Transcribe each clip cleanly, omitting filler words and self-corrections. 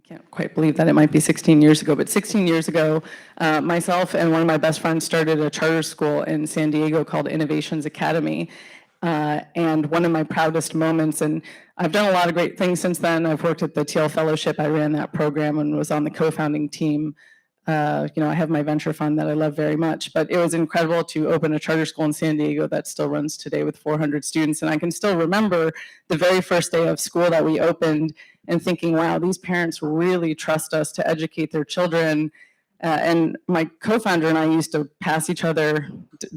Can't quite believe that it might be 16 years ago, but 16 years ago, myself and one of my best friends started a charter school in San Diego called Innovations Academy. And one of my proudest moments, and I've done a lot of great things since then. I've worked at the TL Fellowship. I ran that program and was on the co-founding team. I have my venture fund that I love very much, but it was incredible to open a charter school in San Diego that still runs today with 400 students. And I can still remember the very first day of school that we opened and thinking, wow, these parents really trust us to educate their children. And my co-founder and I used to pass each other,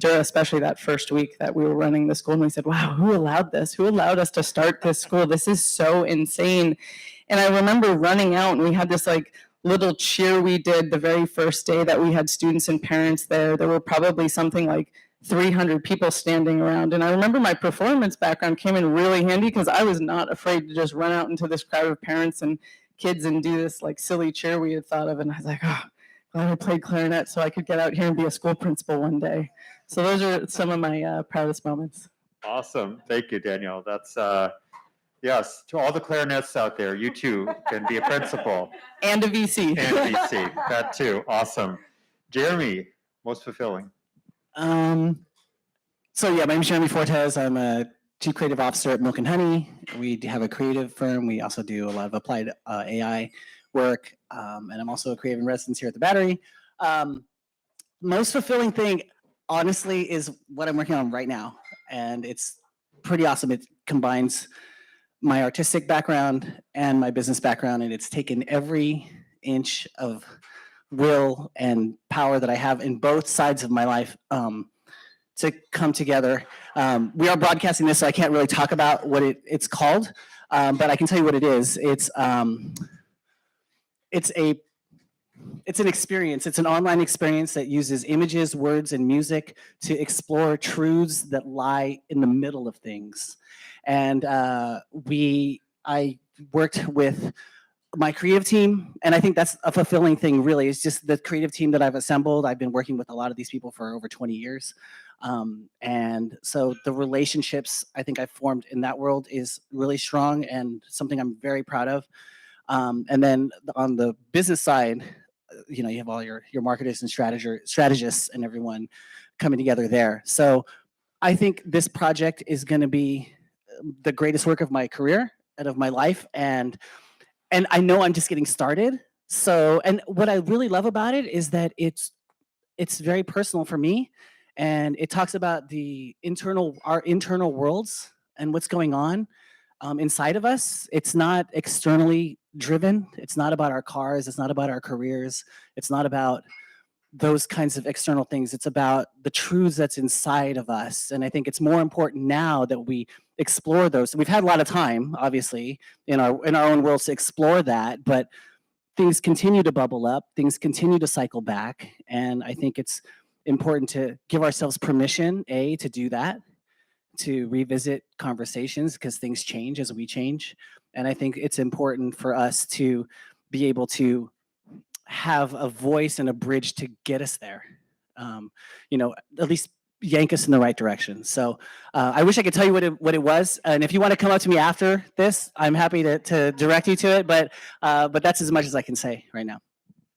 especially that first week that we were running the school, and we said, wow, who allowed this? Who allowed us to start this school? This is so insane. And I remember running out, and we had this little cheer we did the very first day that we had students and parents there. There were probably something like 300 people standing around. And I remember my performance background came in really handy because I was not afraid to just run out into this crowd of parents and kids and do this silly cheer we had thought of. And I was like, oh, glad I played clarinet so I could get out here and be a school principal one day. So those are some of my proudest moments. Awesome. Thank you, Danielle. That's, yes, to all the clarinets out there, you too can be a principal. And a VC. And VC, that too. Awesome. Jeremy, most fulfilling. My name is Jeremy Fortes. I'm a Chief Creative Officer at Milk and Honey. We have a creative firm. We also do a lot of applied AI work, and I'm also a creative in residence here at the Battery. Most fulfilling thing, honestly, is what I'm working on right now, and it's pretty awesome. It combines my artistic background and my business background, and it's taken every inch of will and power that I have in both sides of my life to come together. We are broadcasting this, so I can't really talk about what it's called, but I can tell you what it is. It's an experience. It's an online experience that uses images, words, and music to explore truths that lie in the middle of things. And I worked with my creative team, and I think that's a fulfilling thing, really. It's just the creative team that I've assembled. I've been working with a lot of these people for over 20 years. And so the relationships I think I've formed in that world is really strong and something I'm very proud of. And then on the business side, you have all your marketers and strategists and everyone coming together there. So I think this project is going to be the greatest work of my career and of my life. And I know I'm just getting started. So, and what I really love about it is that it's very personal for me. And it talks about our internal worlds and what's going on inside of us. It's not externally driven. It's not about our cars. It's not about our careers. It's not about those kinds of external things. It's about the truths that's inside of us. And I think it's more important now that we explore those. We've had a lot of time, obviously, in our own worlds to explore that, but things continue to bubble up. Things continue to cycle back. And I think it's important to give ourselves permission, to do that, to revisit conversations because things change as we change. And I think it's important for us to be able to have a voice and a bridge to get us there, at least yank us in the right direction. So I wish I could tell you what it was. And if you want to come up to me after this, I'm happy to direct you to it. But that's as much as I can say right now.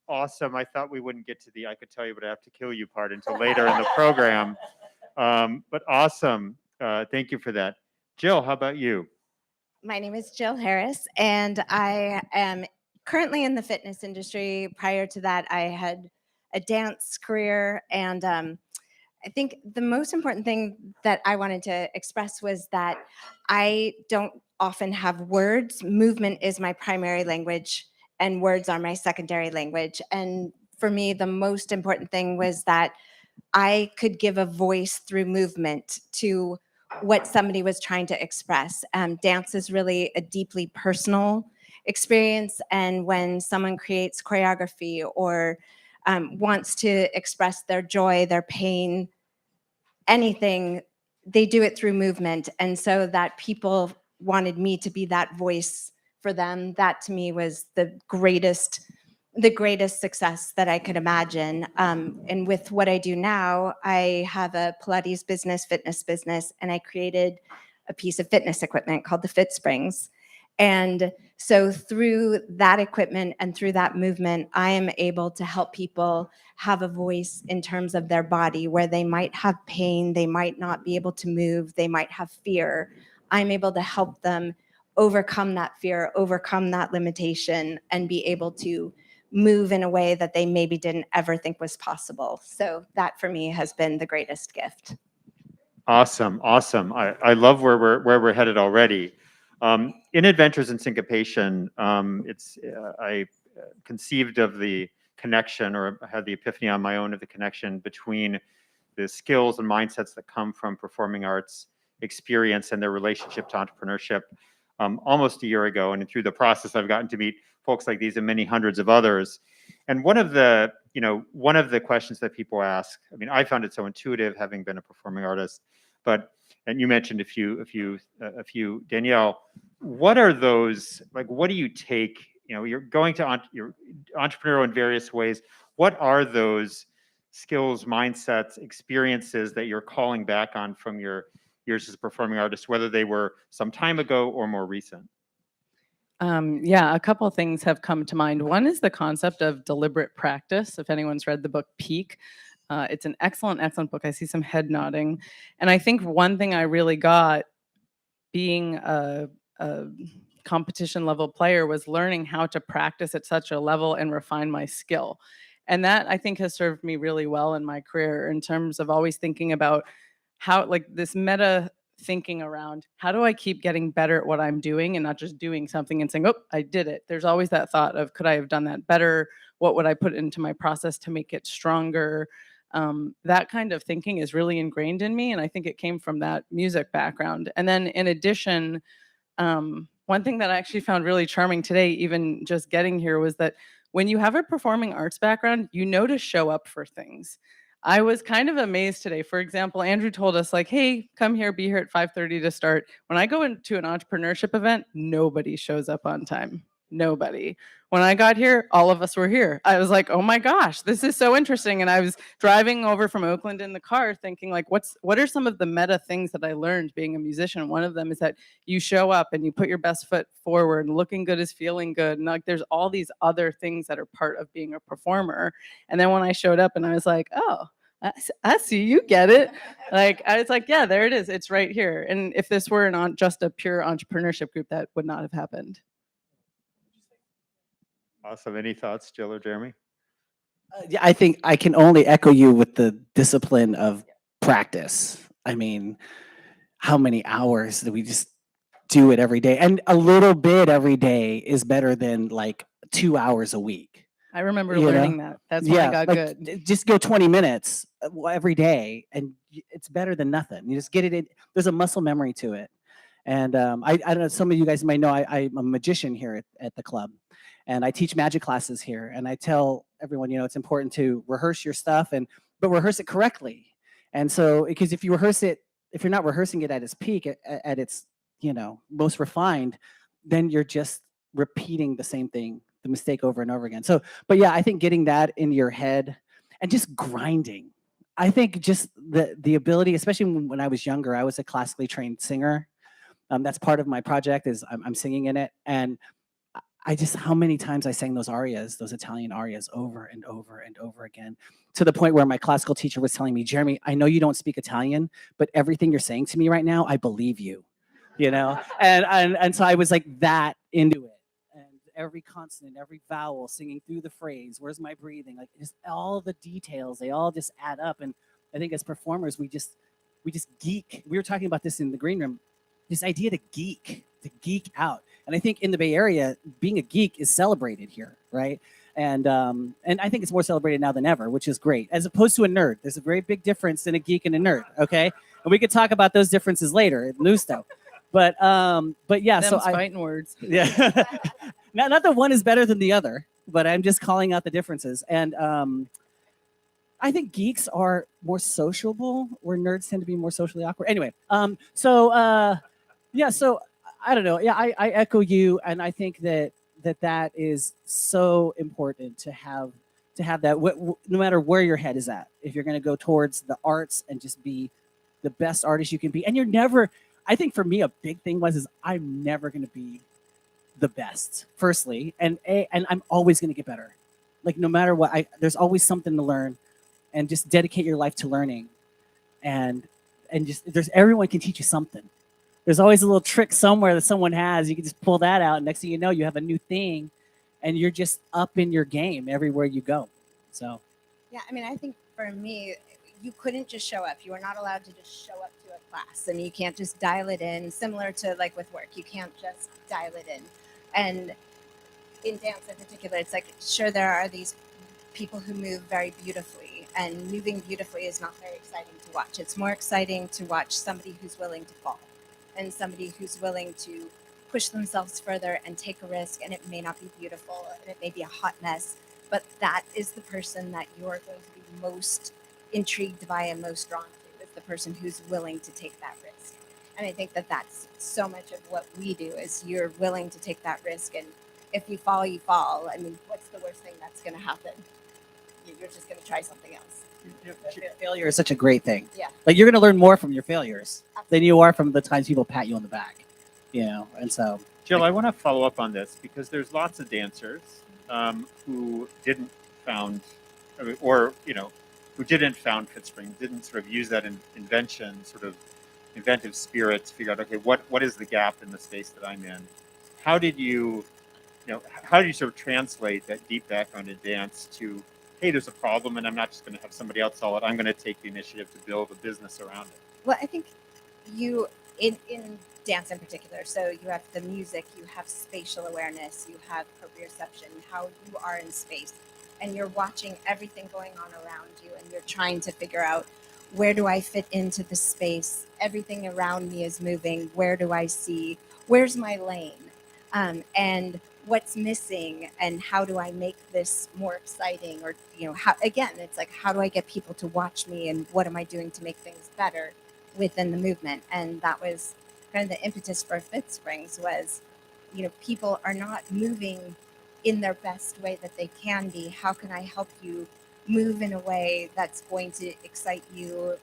Awesome. I thought we wouldn't get to the I could tell you, but I have to kill you part until later in the program. But awesome. Thank you for that. Jill, how about you? My name is Jill Harris, and I am currently in the fitness industry. Prior to that, I had a dance career, and I think the most important thing that I wanted to express was that I don't often have words. Movement is my primary language, and words are my secondary language. And for me, the most important thing was that I could give a voice through movement to what somebody was trying to express. Dance is really a deeply personal experience, and when someone creates choreography or wants to express their joy, their pain, anything, they do it through movement. And so that people wanted me to be that voice for them, that to me was the greatest success that I could imagine. And with what I do now, I have a Pilates business, fitness business, and I created a piece of fitness equipment called the Fit Springs. And so through that equipment and through that movement, I am able to help people have a voice in terms of their body where they might have pain, they might not be able to move, they might have fear. I'm able to help them overcome that fear, overcome that limitation, and be able to move in a way that they maybe didn't ever think was possible. So that for me has been the greatest gift. Awesome, awesome. I love where we're headed already. In Adventures in Syncopation, I conceived of the connection, or had the epiphany on my own of the connection between the skills and mindsets that come from performing arts experience and their relationship to entrepreneurship almost a year ago. And through the process, I've gotten to meet folks like these and many hundreds of others. And one of the questions that people ask, I mean, I found it so intuitive having been a performing artist, and you mentioned a few, Danielle, what are those, like, what do you take, you're going to, you're entrepreneurial in various ways. What are those skills, mindsets, experiences that you're calling back on from your years as a performing artist, whether they were some time ago or more recent? Yeah, a couple of things have come to mind. One is the concept of deliberate practice. If anyone's read the book Peak, it's an excellent, excellent book. I see some head nodding. And I think one thing I really got being a competition level player was learning how to practice at such a level and refine my skill. And that I think has served me really well in my career in terms of always thinking about how, like, this meta thinking around how do I keep getting better at what I'm doing and not just doing something and saying, oh, I did it. There's always that thought of, could I have done that better? What would I put into my process to make it stronger? That kind of thinking is really ingrained in me. And I think it came from that music background. And then in addition, one thing that I actually found really charming today, even just getting here, was that when you have a performing arts background, you know to show up for things. I was kind of amazed today. For example, Andrew told us, like, hey, come here, be here at 5:30 to start. When I go into an entrepreneurship event, nobody shows up on time. Nobody. When I got here, all of us were here. I was like, oh my gosh, this is so interesting. And I was driving over from Oakland in the car thinking, like, what are some of the meta things that I learned being a musician? One of them is that you show up and you put your best foot forward. Looking good is feeling good. And like, there's all these other things that are part of being a performer. And then when I showed up and I was like, oh, I see, you get it. Like, I was like, yeah, there it is. It's right here. And if this were just a pure entrepreneurship group, that would not have happened. Awesome. Any thoughts, Jill or Jeremy? Yeah, I think I can only echo you with the discipline of practice. I mean, how many hours do we just do it every day? And a little bit every day is better than like 2 hours a week. I remember You know? learning that. That's when I got like, good. just go 20 minutes every day, and it's better than nothing. You just get it in. There's a muscle memory to it. And I don't know, some of you guys might know I'm a magician here at the club. And I teach magic classes here. And I tell everyone, it's important to rehearse your stuff, but rehearse it correctly. And so, because if you rehearse it, if you're not rehearsing it at its peak, at its, most refined, then you're just repeating the same thing, the mistake over and over again. So, but yeah, I think getting that in your head and just grinding. I think just the ability, especially when I was younger, I was a classically trained singer. That's part of my project is I'm singing in it. And I just, how many times I sang those arias, those Italian arias over and over and over again, to the point where my classical teacher was telling me, Jeremy, I know you don't speak Italian, but everything you're saying to me right now, I believe you, and so I was like that into it. And every consonant, every vowel, singing through the phrase, where's my breathing, like just all the details, they all just add up. And I think as performers, we just geek. We were talking about this in the green room, this idea to geek out. And I think in the Bay Area, being a geek is celebrated here, right? And I think it's more celebrated now than ever, which is great, as opposed to a nerd. There's a very big difference in a geek and a nerd, okay? And we could talk about those differences later at Lusto. But yeah, Them's so fighting words. yeah, not that one is better than the other, but I'm just calling out the differences. And I think geeks are more sociable, where nerds tend to be more socially awkward. Anyway, yeah, so I don't know. Yeah, I echo you, and I think that is so important to have that, no matter where your head is at. If you're going to go towards the arts and just be the best artist you can be, and you're never. I think for me, a big thing is I'm never going to be the best, firstly, and I'm always going to get better. Like no matter what, there's always something to learn, and just dedicate your life to learning, and just there's everyone can teach you something. There's always a little trick somewhere that someone has. You can just pull that out, and next thing you know, you have a new thing, and you're just up in your game everywhere you go. So Yeah, I mean, I think for me, you couldn't just show up. You were not allowed to just show up to a class, and you can't just dial it in. Similar to like with work, you can't just dial it in. And in dance in particular, it's like sure there are these people who move very beautifully, and moving beautifully is not very exciting to watch. It's more exciting to watch somebody who's willing to fall, and somebody who's willing to push themselves further and take a risk. And it may not be beautiful, and it may be a hot mess, but that is the person that you're going to be most intrigued by and most drawn to, is the person who's willing to take that risk. And I think that that's so much of what we do, is you're willing to take that risk. And if you fall, you fall. I mean, what's the worst thing that's going to happen? You're just going to try something else. failure is such a great thing. Yeah. Like you're going to learn more from your failures than you are from the times people pat you on the back. You know, and so Jill, I want to follow up on this because there's lots of dancers who didn't found, or who didn't found Fitspring, didn't sort of use that invention, sort of inventive spirit to figure out, okay, what is the gap in the space that I'm in? How did you sort of translate that deep background in dance to, hey, there's a problem, and I'm not just going to have somebody else solve it. I'm going to take the initiative to build a business around it. Well, I think you, in dance in particular, so you have the music, you have spatial awareness, you have proprioception, how you are in space, and you're watching everything going on around you, and you're trying to figure out, where do I fit into the space? Everything around me is moving. Where do I see? Where's my lane? And what's missing, and how do I make this more exciting? Or, how, again, it's like, how do I get people to watch me, and what am I doing to make things better within the movement? And that was kind of the impetus for Fitsprings, was, people are not moving in their best way that they can be. How can I help you move in a way that's going to excite you,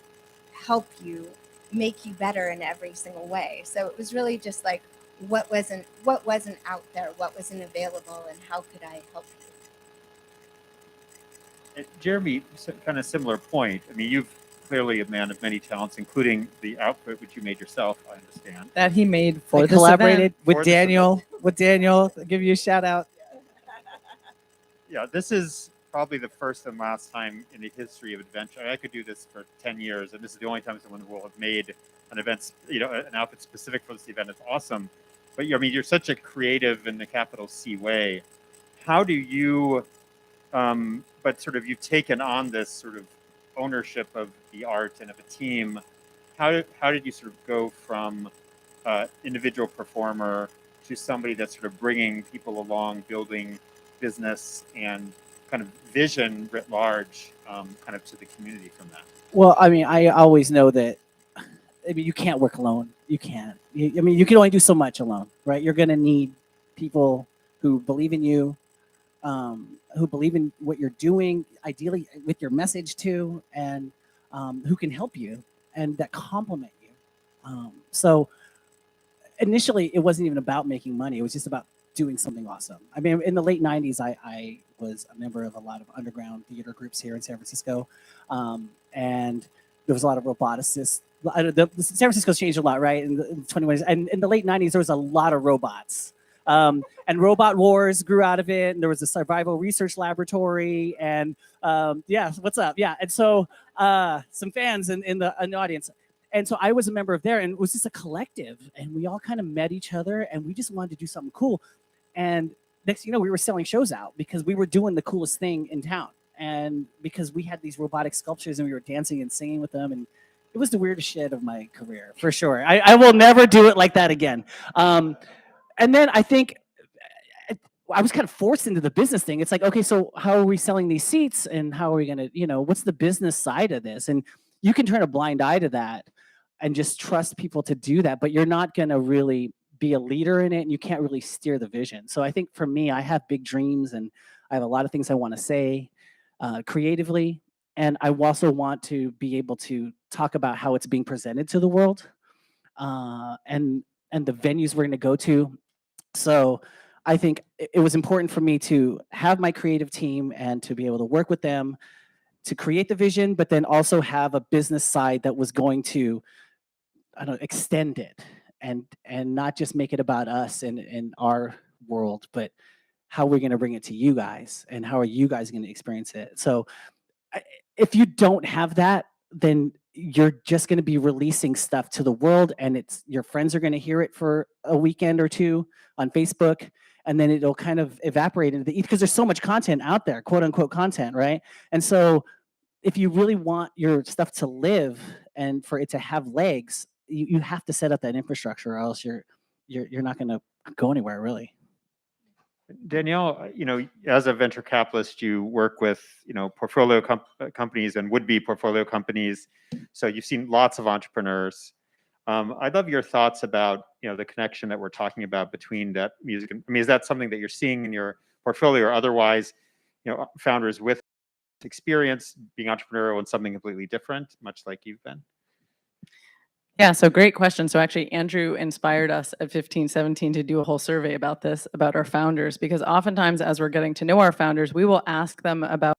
help you, make you better in every single way? So it was really just like, what wasn't out there, what wasn't available, and how could I help you? Jeremy, kind of similar point. I mean, you've clearly a man of many talents, including the outfit which you made yourself, I understand. That he made for I this collaborated event. with For this Daniel. With Daniel, I'll give you a shout out. Yeah, this is probably the first and last time in the history of adventure. I could do this for 10 years, and this is the only time someone will have made an event, an outfit specific for this event. It's awesome. But you're such a creative in the capital C way. How do you, but sort of you've taken on this sort of ownership of the art and of a team. How did you sort of go from individual performer to somebody that's sort of bringing people along, building business and kind of vision writ large, kind of to the community from that? Well, I mean, I always know that. I mean, you can't work alone. You can't. I mean, you can only do so much alone, right? You're going to need people who believe in you, who believe in what you're doing, ideally with your message too, and who can help you and that complement you. So initially, it wasn't even about making money. It was just about doing something awesome. I mean, in the late 90s, I was a member of a lot of underground theater groups here in San Francisco. And there was a lot of roboticists. San Francisco's changed a lot, right? In the 20s. And in the late 90s, there was a lot of robots. And Robot Wars grew out of it. And there was a survival research laboratory. And yeah, what's up? Yeah. And so some fans in the audience. And so I was a member of there, and it was just a collective. And we all kind of met each other, and we just wanted to do something cool. And next, we were selling shows out because we were doing the coolest thing in town. And because we had these robotic sculptures and we were dancing and singing with them. And it was the weirdest shit of my career, for sure. I will never do it like that again. And then I think I was kind of forced into the business thing. It's like, okay, so how are we selling these seats? And how are we going to, what's the business side of this? And you can turn a blind eye to that and just trust people to do that. But you're not going to really be a leader in it, and you can't really steer the vision. So I think for me, I have big dreams, and I have a lot of things I want to say creatively. And I also want to be able to talk about how it's being presented to the world, and the venues we're going to go to. So I think it was important for me to have my creative team and to be able to work with them to create the vision, but then also have a business side that was going to, I don't know, extend it and not just make it about us and our world, but how we're going to bring it to you guys and how are you guys going to experience it. So if you don't have that, then you're just going to be releasing stuff to the world, and it's your friends are going to hear it for a weekend or two on Facebook, and then it'll kind of evaporate into the ether because there's so much content out there, quote unquote content, right? And so if you really want your stuff to live and for it to have legs, you have to set up that infrastructure, or else you're not going to go anywhere, really. Danielle, as a venture capitalist, you work with, portfolio companies and would-be portfolio companies. So you've seen lots of entrepreneurs. I'd love your thoughts about, the connection that we're talking about between that music. I mean, is that something that you're seeing in your portfolio, or otherwise, founders with experience being entrepreneurial in something completely different, much like you've been? Yeah, so great question. So actually, Andrew inspired us at 1517 to do a whole survey about this, about our founders, because oftentimes as we're getting to know our founders, we will ask them about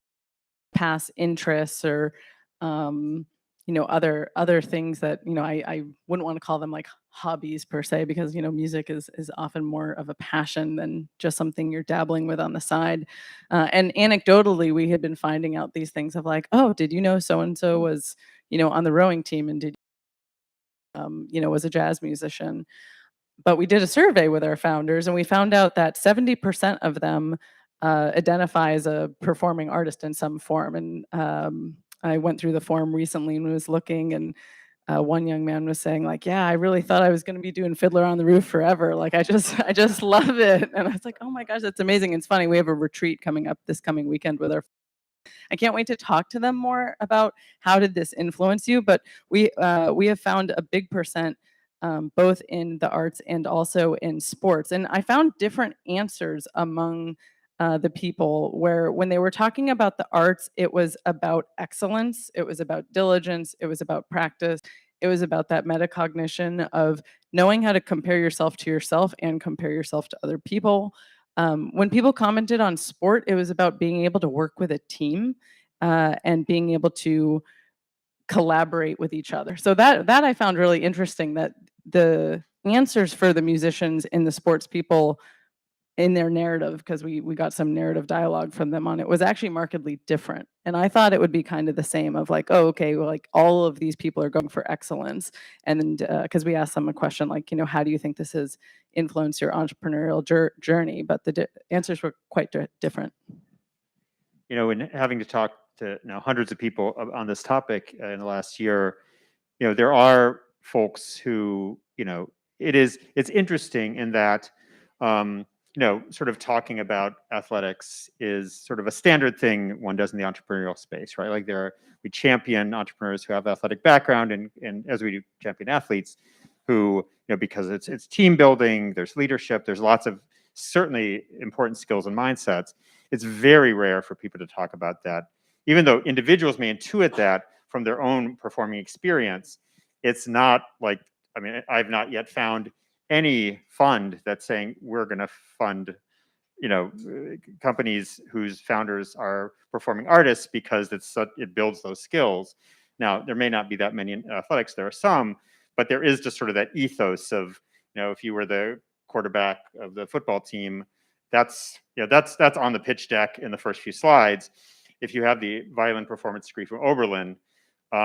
past interests or, other things that, I wouldn't want to call them like hobbies per se, because, music is often more of a passion than just something you're dabbling with on the side. And anecdotally, we had been finding out these things of like, oh, did you know so-and-so was, on the rowing team, and did was a jazz musician. But we did a survey with our founders, and we found out that 70% of them identify as a performing artist in some form. And I went through the form recently and was looking, and one young man was saying, like, "Yeah, I really thought I was going to be doing Fiddler on the Roof forever. Like, I just love it." And I was like, "Oh my gosh, that's amazing!" It's funny. We have a retreat coming up this coming weekend with our. I can't wait to talk to them more about how did this influence you. But we have found a big percent, both in the arts and also in sports. And I found different answers among the people, where when they were talking about the arts, it was about excellence, it was about diligence, it was about practice, it was about that metacognition of knowing how to compare yourself and compare yourself to other people. When people commented on sport, it was about being able to work with a team and being able to collaborate with each other. So that I found really interesting, that the answers for the musicians and the sports people in their narrative, because we got some narrative dialogue from them on it, was actually markedly different. And I thought it would be kind of the same of like, oh, okay, well, like all of these people are going for excellence. And because we asked them a question like, how do you think this has influenced your entrepreneurial journey? But the answers were quite different. In having to talk to hundreds of people on this topic in the last year, there are folks who, it's interesting in that, sort of talking about athletics is sort of a standard thing one does in the entrepreneurial space, right? Like we champion entrepreneurs who have athletic background, and as we do champion athletes who, because it's team building, there's leadership, there's lots of certainly important skills and mindsets. It's very rare for people to talk about that. Even though individuals may intuit that from their own performing experience, it's not like, I've not yet found any fund that's saying we're going to fund, companies whose founders are performing artists because it builds those skills. Now, there may not be that many in athletics, there are some, but there is just sort of that ethos of, if you were the quarterback of the football team, that's on the pitch deck in the first few slides. If you have the violin performance degree from Oberlin,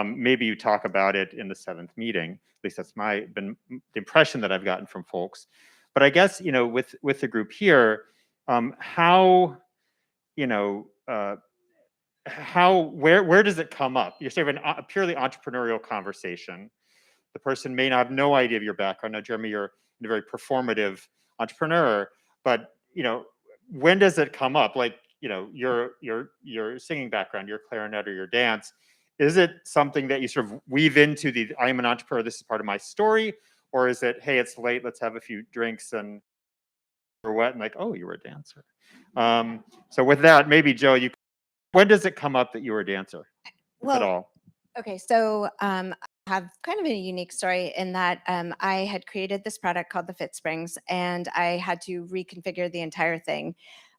maybe you talk about it in the 7th meeting. At least that's been the impression that I've gotten from folks. But I guess, with the group here, where does it come up? You're saying a purely entrepreneurial conversation. The person may not have no idea of your background. Now, Jeremy, you're a very performative entrepreneur, but when does it come up? Like, your singing background, your clarinet or your dance, is it something that you sort of weave into I am an entrepreneur, this is part of my story? Or is it, hey, it's late, let's have a few drinks and or what? And like, oh, you were a dancer. So with that, maybe Joe, when does it come up that you were a dancer, if at all? Okay, so have kind of a unique story in that I had created this product called the Fit Springs, and I had to reconfigure the entire thing.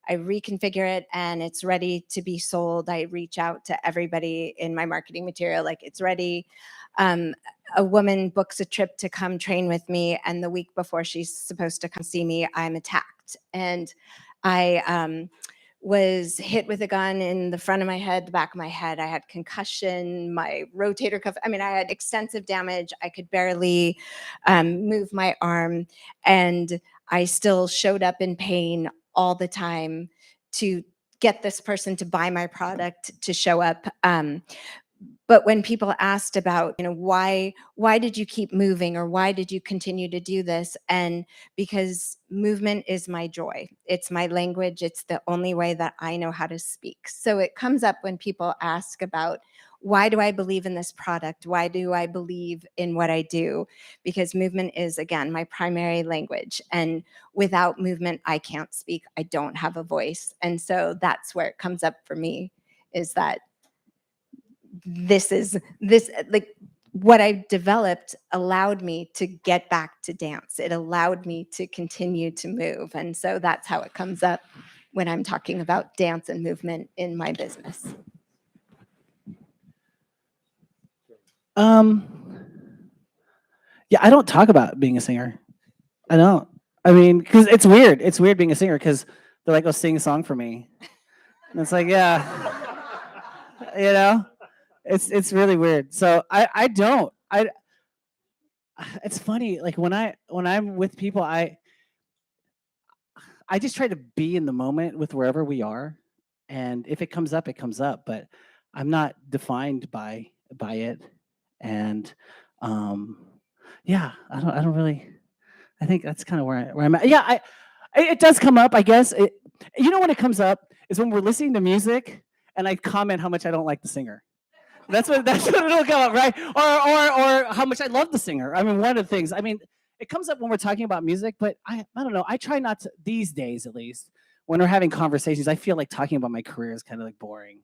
I reconfigure it and it's ready to be sold. I reach out to everybody in my marketing material, like it's ready. Um, a woman books a trip to come train with me, and the week before she's supposed to come see me, I'm attacked. And I was hit with a gun in the front of my head, the back of my head. I had concussion, my rotator cuff. I mean, I had extensive damage. I could barely move my arm. And I still showed up in pain all the time to get this person to buy my product, to show up. But when people asked about, why did you keep moving, or why did you continue to do this? And because movement is my joy. It's my language. It's the only way that I know how to speak. So it comes up when people ask about, why do I believe in this product? Why do I believe in what I do? Because movement is, again, my primary language. And without movement, I can't speak. I don't have a voice. And so that's where it comes up for me, is that this like what I've developed allowed me to get back to dance. It allowed me to continue to move. And so that's how it comes up when I'm talking about dance and movement in my business. Yeah, I don't talk about being a singer. I don't. I mean, because it's weird. It's weird being a singer because they're like, "Oh, sing a song for me," and it's like, yeah, you know, it's really weird. So I don't. It's funny. Like when I'm with people, I just try to be in the moment with wherever we are, and if it comes up, it comes up. But I'm not defined by it, and yeah, I don't really. I think that's kind of where I'm at. Yeah, it does come up, I guess. When it comes up is when we're listening to music and I comment how much I don't like the singer. That's what it'll come up, right? Or how much I love the singer. I mean, one of the things. I mean, it comes up when we're talking about music, but I don't know. I try not to, these days at least, when we're having conversations. I feel like talking about my career is kind of like boring,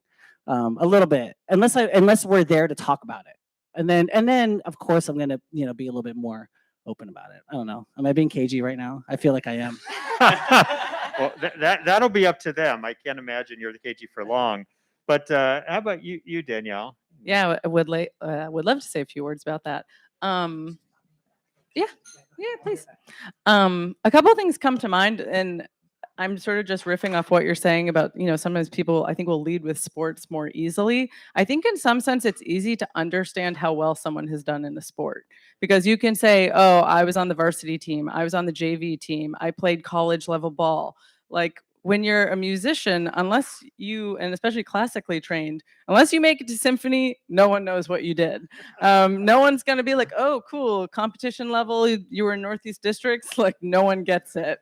a little bit, unless we're there to talk about it. And then of course I'm gonna be a little bit more open about it. I don't know. Am I being cagey right now? I feel like I am. Well, that'll be up to them. I can't imagine you're the KG for long. But how about you, Danielle? Yeah, I would love to say a few words about that. Yeah, please. A couple of things come to mind, and I'm sort of just riffing off what you're saying about, sometimes people, I think, will lead with sports more easily. I think in some sense it's easy to understand how well someone has done in a sport, because you can say, oh, I was on the varsity team, I was on the JV team, I played college level ball. Like when you're a musician, unless you, and especially classically trained, unless you make it to symphony, no one knows what you did. No one's going to be like, oh, cool, competition level, you were in Northeast districts. Like no one gets it.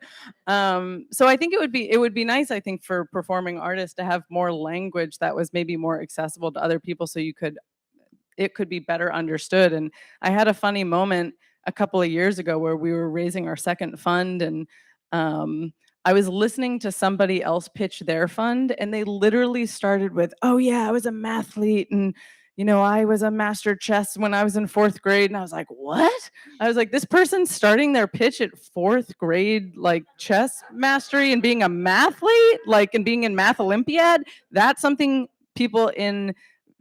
So I think it would be nice, I think, for performing artists to have more language that was maybe more accessible to other people, so it could be better understood. And I had a funny moment a couple of years ago where we were raising our second fund, and I was listening to somebody else pitch their fund, and they literally started with, oh yeah, I was a mathlete, and I was a master chess when I was in 4th grade. And I was like, what? I was like, this person's starting their pitch at 4th grade, like chess mastery and being a mathlete, like, and being in Math Olympiad. That's something people in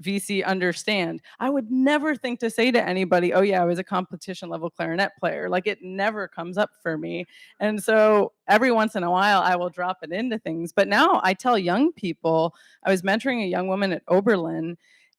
VC understand. I would never think to say to anybody, oh yeah, I was a competition level clarinet player. Like it never comes up for me. And so every once in a while I will drop it into things. But now I tell young people, I was mentoring a young woman at Oberlin,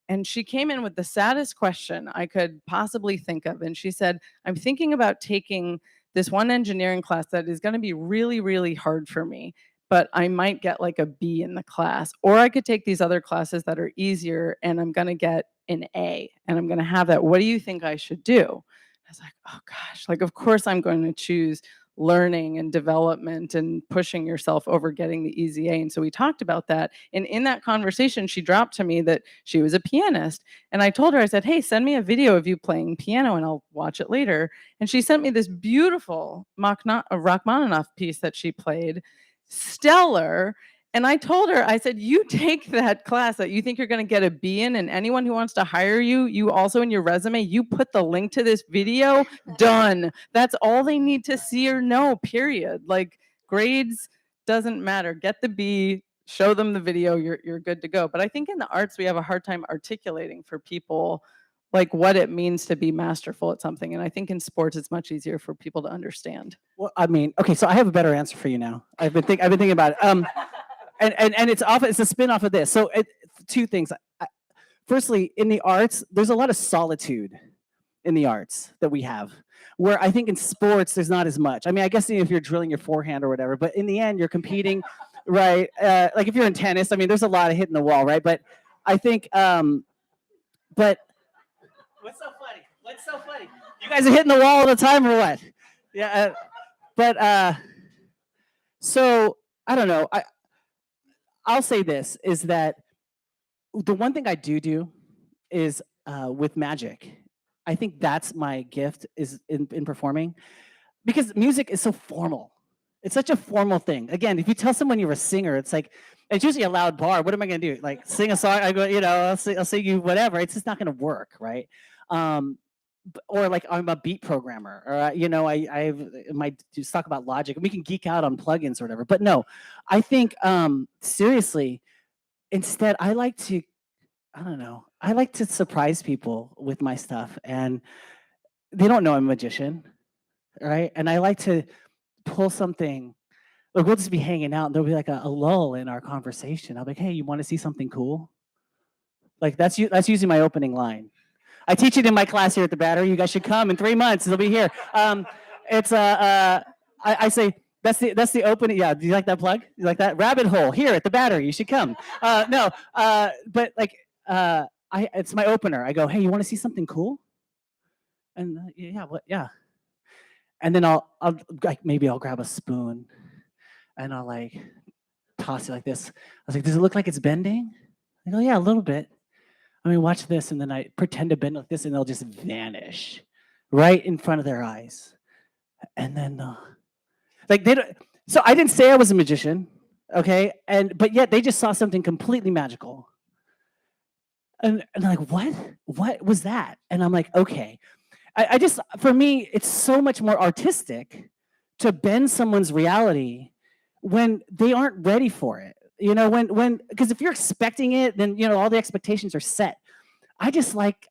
and she came in with the saddest question I could possibly think of. And she said, I'm thinking about taking this one engineering class that is going to be really, really hard for me, but I might get like a B in the class, or I could take these other classes that are easier and I'm going to get an A and I'm going to have that. What do you think I should do? I was like, oh gosh, like, of course I'm going to choose learning and development and pushing yourself over getting the easy A. And so we talked about that. And in that conversation, she dropped to me that she was a pianist. And I told her, I said, hey, send me a video of you playing piano and I'll watch it later. And she sent me this beautiful Rachmaninoff piece that she played. Stellar. And I told her, I said, you take that class that you think you're going to get a B in, and anyone who wants to hire you, you also in your resume, you put the link to this video, done. That's all they need to see or know, period. Like grades doesn't matter. Get the B, show them the video, you're good to go. But I think in the arts, we have a hard time articulating for people like what it means to be masterful at something. And I think in sports, it's much easier for people to understand. Well, I mean, okay, so I have a better answer for you now. I've been thinking about it. And it's a spin off of this. So two things. Firstly, in the arts, there's a lot of solitude in the arts that we have, where I think in sports there's not as much. I mean, I guess if you're drilling your forehand or whatever, but in the end you're competing, right? Like if you're in tennis, I mean, there's a lot of hitting the wall, right? But I think, but what's so funny? What's so funny? You guys are hitting the wall all the time or what? Yeah, so I don't know. I'll say this is that the one thing I do is with magic. I think that's my gift is in performing, because music is so formal. It's such a formal thing. Again, if you tell someone you're a singer, it's like, it's usually a loud bar. What am I going to do? Like sing a song? I go, I'll sing you whatever. It's just not going to work, right? Or like I'm a beat programmer, or I might just talk about Logic. We can geek out on plugins or whatever. But no, I think seriously, instead, I like to surprise people with my stuff, and they don't know I'm a magician, right? And I like to pull something. Like we'll just be hanging out, and there'll be like a lull in our conversation. I'll be like, "Hey, you want to see something cool?" Like that's usually my opening line. I teach it in my class here at the Battery. You guys should come in 3 months. It'll be here. It's I say that's the opening. Yeah, do you like that plug? You like that rabbit hole here at the Battery? You should come. No, but like it's my opener. I go, hey, you want to see something cool? And yeah, what? Yeah. And then I'll like maybe I'll grab a spoon, and I'll like toss it like this. I was like, does it look like it's bending? I go, yeah, a little bit. I mean, watch this, and then I pretend to bend like this, and they'll just vanish right in front of their eyes. And then, like they don't. So I didn't say I was a magician, okay? But yet they just saw something completely magical. And like, what was that? And I'm like, okay. I just, for me, it's so much more artistic to bend someone's reality when they aren't ready for it. Because if you're expecting it, then all the expectations are set. I just like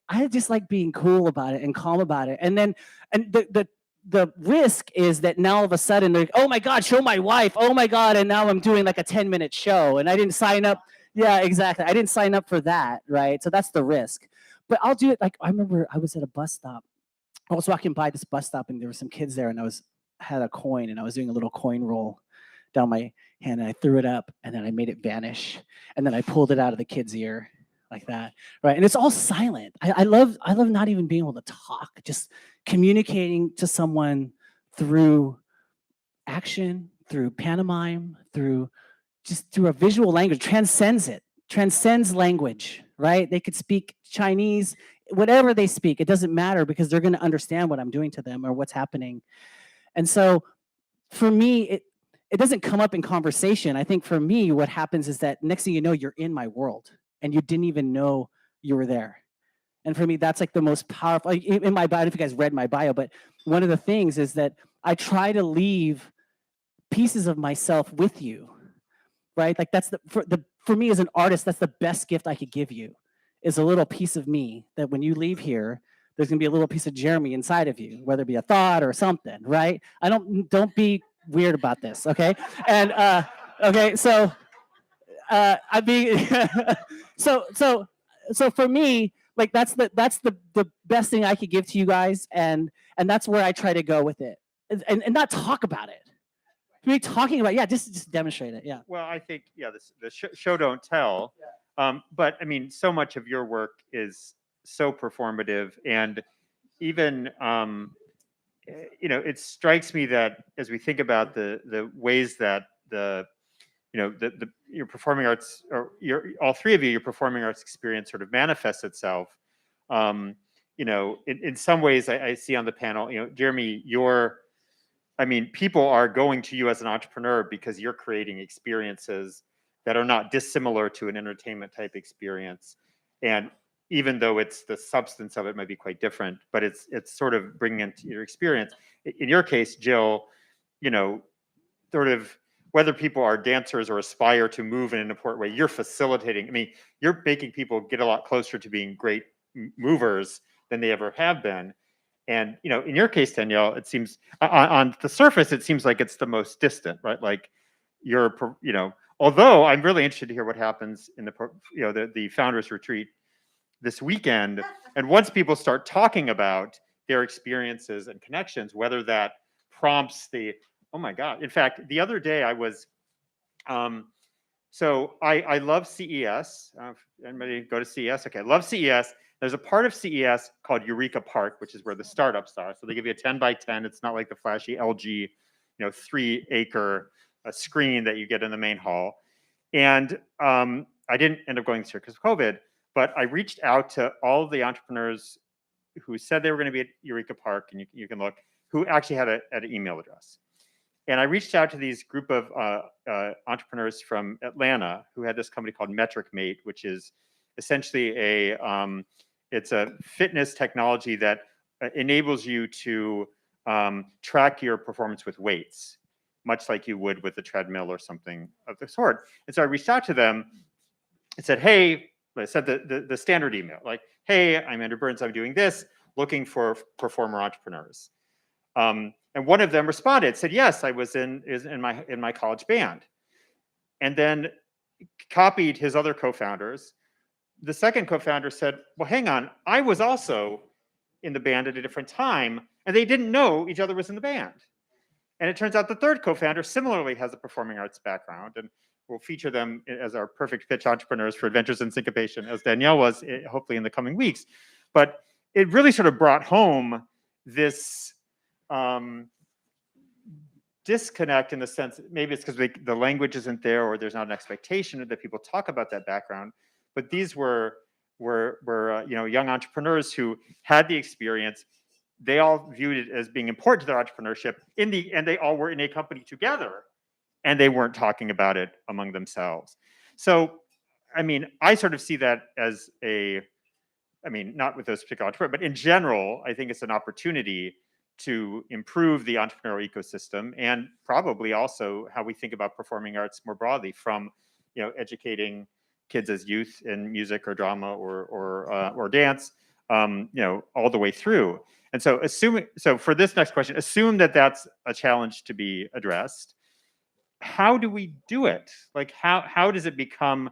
being cool about it and calm about it. And the risk is that now all of a sudden they're like, oh my God, show my wife. Oh my God, and now I'm doing like a 10-minute show, and I didn't sign up. Yeah, exactly. I didn't sign up for that, right? So that's the risk. But I'll do it. Like I remember I was at a bus stop. I was walking by this bus stop, and there were some kids there, and I had a coin, and I was doing a little coin roll down my hand, and I threw it up, and then I made it vanish, and then I pulled it out of the kid's ear like that, right? And it's all silent. I love not even being able to talk, just communicating to someone through action, through pantomime, through a visual language. Transcends language, right? They could speak Chinese, whatever they speak, it doesn't matter, because they're going to understand what I'm doing to them or what's happening. And so for me, it doesn't come up in conversation. I think for me, what happens is that next thing you know, you're in my world and you didn't even know you were there. And for me, that's like the most powerful, in my bio, I don't know if you guys read my bio, but one of the things is that I try to leave pieces of myself with you, right? Like that's for me as an artist, that's the best gift I could give you, is a little piece of me that when you leave here, there's gonna be a little piece of Jeremy inside of you, whether it be a thought or something, right? Don't be weird about this, okay? And okay, so I mean, so for me, like that's the best thing I could give to you guys, and that's where I try to go with it, and not talk about it. Be talking about, yeah, just demonstrate it, yeah. Well, I think, yeah, the show don't tell. But I mean, so much of your work is so performative, and even it strikes me that as we think about the ways that your performing arts, or all three of you, your performing arts experience sort of manifests itself. In some ways, I see on the panel, Jeremy, people are going to you as an entrepreneur because you're creating experiences that are not dissimilar to an entertainment type experience. And even though it's the substance of it might be quite different, but it's sort of bringing into your experience. In your case, Jill, you know, sort of whether people are dancers or aspire to move in an important way, you're facilitating. I mean, you're making people get a lot closer to being great movers than they ever have been. And, you know, in your case, Danielle, it seems on the surface, it seems like it's the most distant, right? Like you're, you know, although I'm really interested to hear what happens in the, you know, the founders retreat this weekend. And once people start talking about their experiences and connections, whether that prompts the, oh my God. In fact, the other day I was, so I love CES. Anybody go to CES? Okay, love CES. There's a part of CES called Eureka Park, which is where the startups are. So they give you a 10 by 10. It's not like the flashy LG, you know, 3-acre screen that you get in the main hall. And I didn't end up going this year because of COVID, but I reached out to all of the entrepreneurs who said they were going to be at Eureka Park, and you can look, who actually had an email address. And I reached out to these group of entrepreneurs from Atlanta who had this company called Metric Mate, which is essentially it's a fitness technology that enables you to track your performance with weights, much like you would with a treadmill or something of the sort. And so I reached out to them and said, hey, I said the standard email, like, hey, I'm Andrew Burns, I'm doing this, looking for performer entrepreneurs. And one of them responded, said, yes, I was in my college band. And then copied his other co-founders. The second co-founder said, well, hang on, I was also in the band at a different time, and they didn't know each other was in the band. And it turns out the third co-founder similarly has a performing arts background, and we'll feature them as our perfect pitch entrepreneurs for Adventures in Syncopation, as Danielle was, hopefully in the coming weeks. But it really sort of brought home this disconnect in the sense that maybe it's because the language isn't there, or there's not an expectation that people talk about that background. But these were you know, young entrepreneurs who had the experience. They all viewed it as being important to their entrepreneurship. And they all were in a company together, and they weren't talking about it among themselves. So, I mean, I sort of see that as not with those particular entrepreneurs, but in general, I think it's an opportunity to improve the entrepreneurial ecosystem, and probably also how we think about performing arts more broadly, from, you know, educating kids as youth in music or drama or dance, you know, all the way through. And so for this next question, assume that that's a challenge to be addressed. How do we do it? Like, how does it become,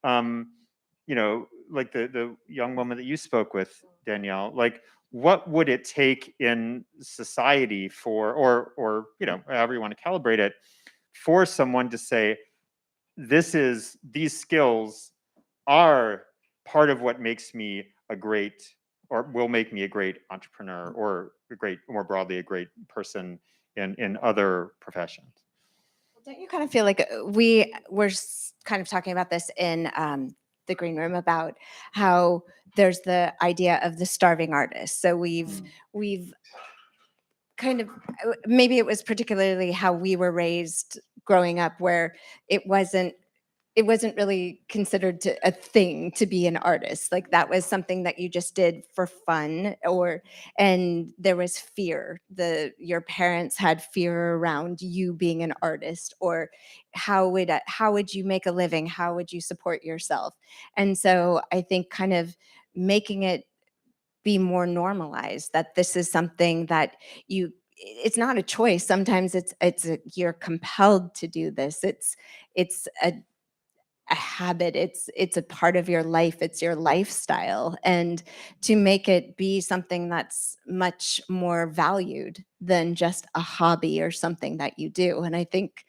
you know, like the young woman that you spoke with, Danielle, like, what would it take in society for, or you know, however you want to calibrate it, for someone to say, these skills are part of what makes me a great, or will make me a great entrepreneur, or more broadly, a great person in other professions? Don't you kind of feel like we were kind of talking about this in the green room, about how there's the idea of the starving artist. So we've kind of, maybe it was particularly how we were raised growing up, where it wasn't really considered a thing to be an artist. Like, that was something that you just did for fun, and there was fear. Your parents had fear around you being an artist, or how would you make a living? How would you support yourself? And so I think kind of making it be more normalized, that this is something that it's not a choice. Sometimes you're compelled to do this. It's a habit. It's a part of your life. It's your lifestyle. And to make it be something that's much more valued than just a hobby or something that you do. And I think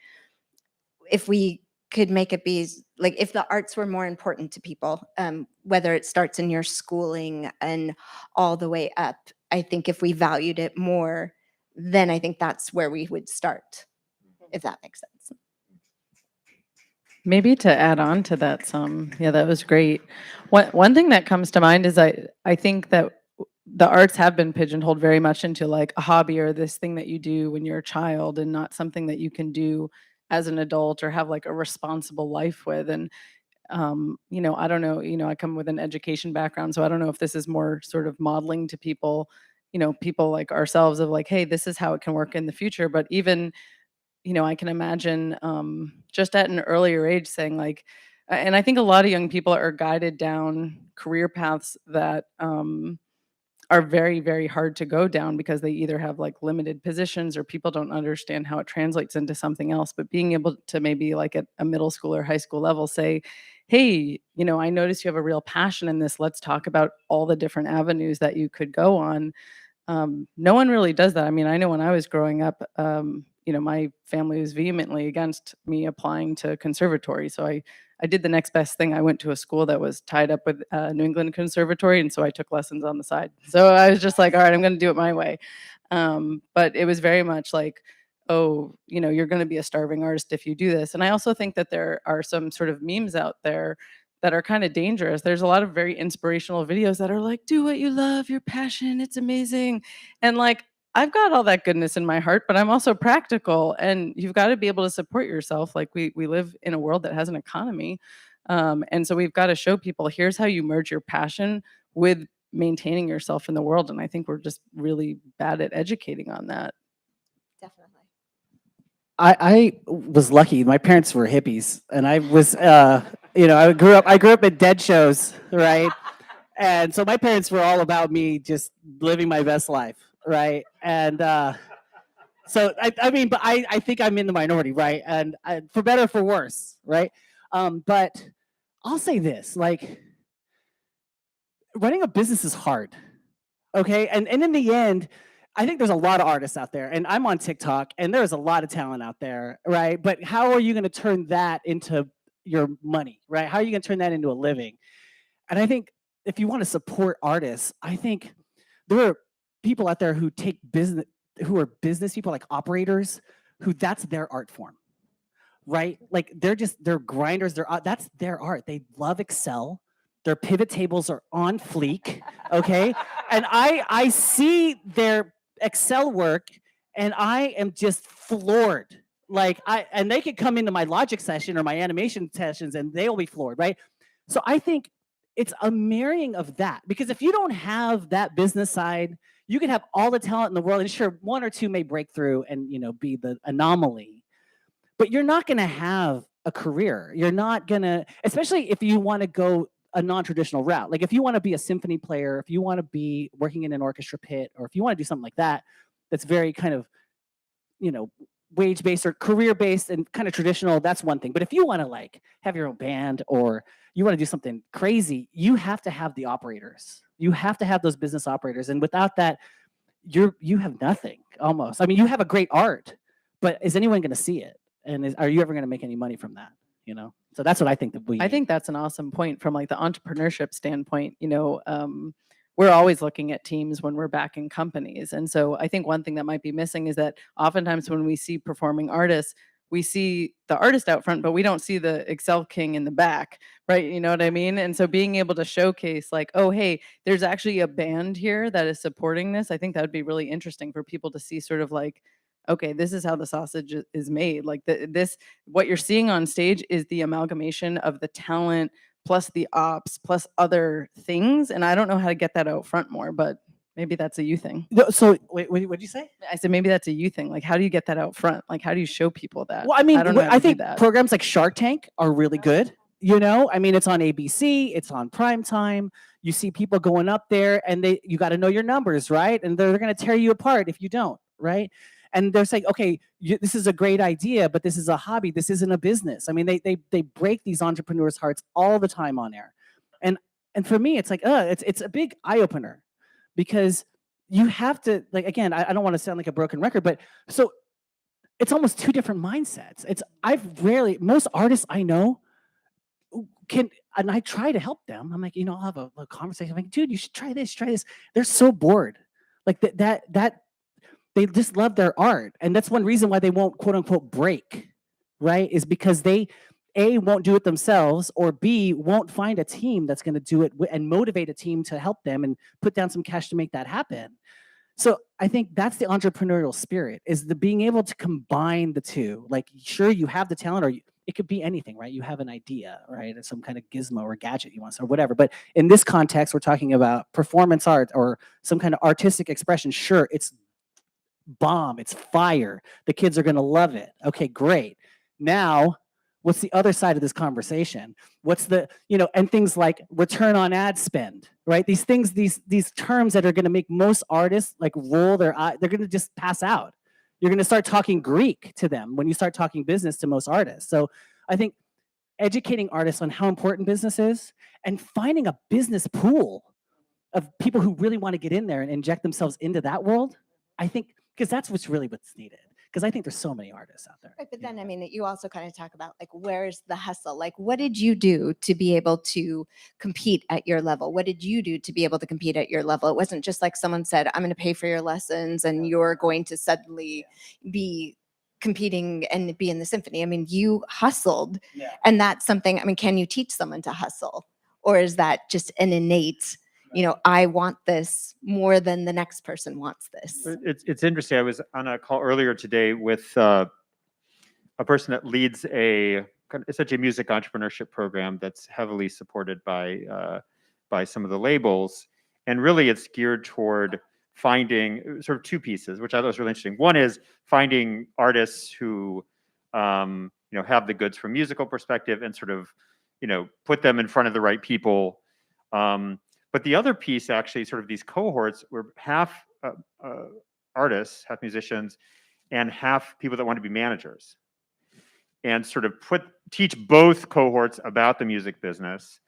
if we could make it be like, if the arts were more important to people, whether it starts in your schooling and all the way up, I think if we valued it more, then I think that's where we would start, if that makes sense. Maybe to add on to that yeah, that was great. One thing that comes to mind is I think that the arts have been pigeonholed very much into like a hobby, or this thing that you do when you're a child, and not something that you can do as an adult or have like a responsible life with. And I don't know, I come with an education background, so I don't know if this is more sort of modeling to people, people like ourselves of like, hey, this is how it can work in the future. But even, I can imagine just at an earlier age saying like, and I think a lot of young people are guided down career paths that are very, very hard to go down because they either have like limited positions or people don't understand how it translates into something else. But being able to maybe like at a middle school or high school level say, hey, I notice you have a real passion in this. Let's talk about all the different avenues that you could go on. No one really does that. I mean, I know when I was growing up, my family was vehemently against me applying to conservatory. So I did the next best thing. I went to a school that was tied up with New England Conservatory, and so I took lessons on the side. So I was just like, all right, I'm going to do it my way. But it was very much like, oh, you're going to be a starving artist if you do this. And I also think that there are some sort of memes out there that are kind of dangerous. There's a lot of very inspirational videos that are like, do what you love, your passion, it's amazing. And like, I've got all that goodness in my heart, but I'm also practical, and you've got to be able to support yourself. Like we live in a world that has an economy. And so we've got to show people, here's how you merge your passion with maintaining yourself in the world. And I think we're just really bad at educating on that. Definitely. I was lucky. My parents were hippies, and I was, I grew up at dead shows, right? And so my parents were all about me just living my best life, right? And so I mean, but I think I'm in the minority, right? And for better or for worse, right? But I'll say this: like, running a business is hard, okay? And in the end, I think there's a lot of artists out there, and I'm on TikTok, and there's a lot of talent out there, right? But how are you going to turn that into your money, right? How are you going to turn that into a living? And I think if you want to support artists, I think there are people out there who take business, who are business people, like operators, who that's their art form, right? Like they're grinders, that's their art. They love Excel. Their pivot tables are on fleek, okay? And I see their Excel work, and I am just floored. And they could come into my logic session or my animation sessions, and they'll be floored, right? So I think it's a marrying of that, because if you don't have that business side, you can have all the talent in the world, and sure, one or two may break through and be the anomaly, but you're not going to have a career. You're not going to, especially if you want to go a non-traditional route. Like if you want to be a symphony player, if you want to be working in an orchestra pit, or if you want to do something like that, that's very kind of, wage-based or career-based and kind of traditional, that's one thing. But if you want to like have your own band, or you want to do something crazy, you have to have the operators. You have to have those business operators. And without that, you have nothing almost. I mean, you have a great art, but is anyone going to see it? And are you ever going to make any money from that? So that's what I think that we I think that's an awesome point from like the entrepreneurship standpoint. We're always looking at teams when we're backing companies. And so I think one thing that might be missing is that oftentimes when we see performing artists, we see the artist out front, but we don't see the Excel king in the back, right? You know what I mean? And so being able to showcase like, oh, hey, there's actually a band here that is supporting this. I think that would be really interesting for people to see sort of like, okay, this is how the sausage is made. Like what you're seeing on stage is the amalgamation of the talent plus the ops plus other things. And I don't know how to get that out front more, but maybe that's a you thing. No, so wait, what did you say? I said maybe that's a you thing. Like, how do you get that out front? Like, how do you show people that? Well, I mean, don't know how to I do think that. programs like Shark Tank are really good. I mean, it's on ABC, it's on prime time. You see people going up there, and you got to know your numbers, right? And they're going to tear you apart if you don't, right? And they're saying, okay, this is a great idea, but this is a hobby. This isn't a business. I mean, they break these entrepreneurs' hearts all the time on air. And for me, it's like, it's a big eye opener, because you have to, like, again, I don't want to sound like a broken record, but so it's almost two different mindsets. Most artists I know and I try to help them. I'm like, I'll have a conversation. I'm like, dude, you should try this, try this. They're so bored. Like that they just love their art. And that's one reason why they won't, quote unquote, break, right? Is because they, A, won't do it themselves, or B, won't find a team that's going to do it and motivate a team to help them and put down some cash to make that happen. So I think that's the entrepreneurial spirit, is the being able to combine the two. Like, sure, you have the talent, or it could be anything, right? You have an idea, right? It's some kind of gizmo or gadget you want, or whatever. But in this context, we're talking about performance art or some kind of artistic expression. Sure, it's bomb, it's fire. The kids are going to love it. Okay, great. Now, what's the other side of this conversation? What's the, and things like return on ad spend, right? These things, these terms that are going to make most artists like roll their eye, they're going to just pass out. You're going to start talking Greek to them when you start talking business to most artists. So I think educating artists on how important business is and finding a business pool of people who really want to get in there and inject themselves into that world, I think, because that's what's needed. Because I think there's so many artists out there. Right, but then, I mean, you also kind of talk about like, where's the hustle? Like, what did you do to be able to compete at your level? What did you do to be able to compete at your level? It wasn't just like someone said, I'm going to pay for your lessons and you're going to suddenly be competing and be in the symphony. I mean, you hustled. Yeah. And that's something, I mean, can you teach someone to hustle? Or is that just an innate, I want this more than the next person wants this? It's interesting. I was on a call earlier today with a person that leads essentially a music entrepreneurship program that's heavily supported by some of the labels, and really it's geared toward finding sort of two pieces, which I thought was really interesting. One is finding artists who have the goods from a musical perspective and sort of put them in front of the right people. But the other piece, actually, sort of these cohorts were half artists, half musicians, and half people that want to be managers, and sort of teach both cohorts about the music business,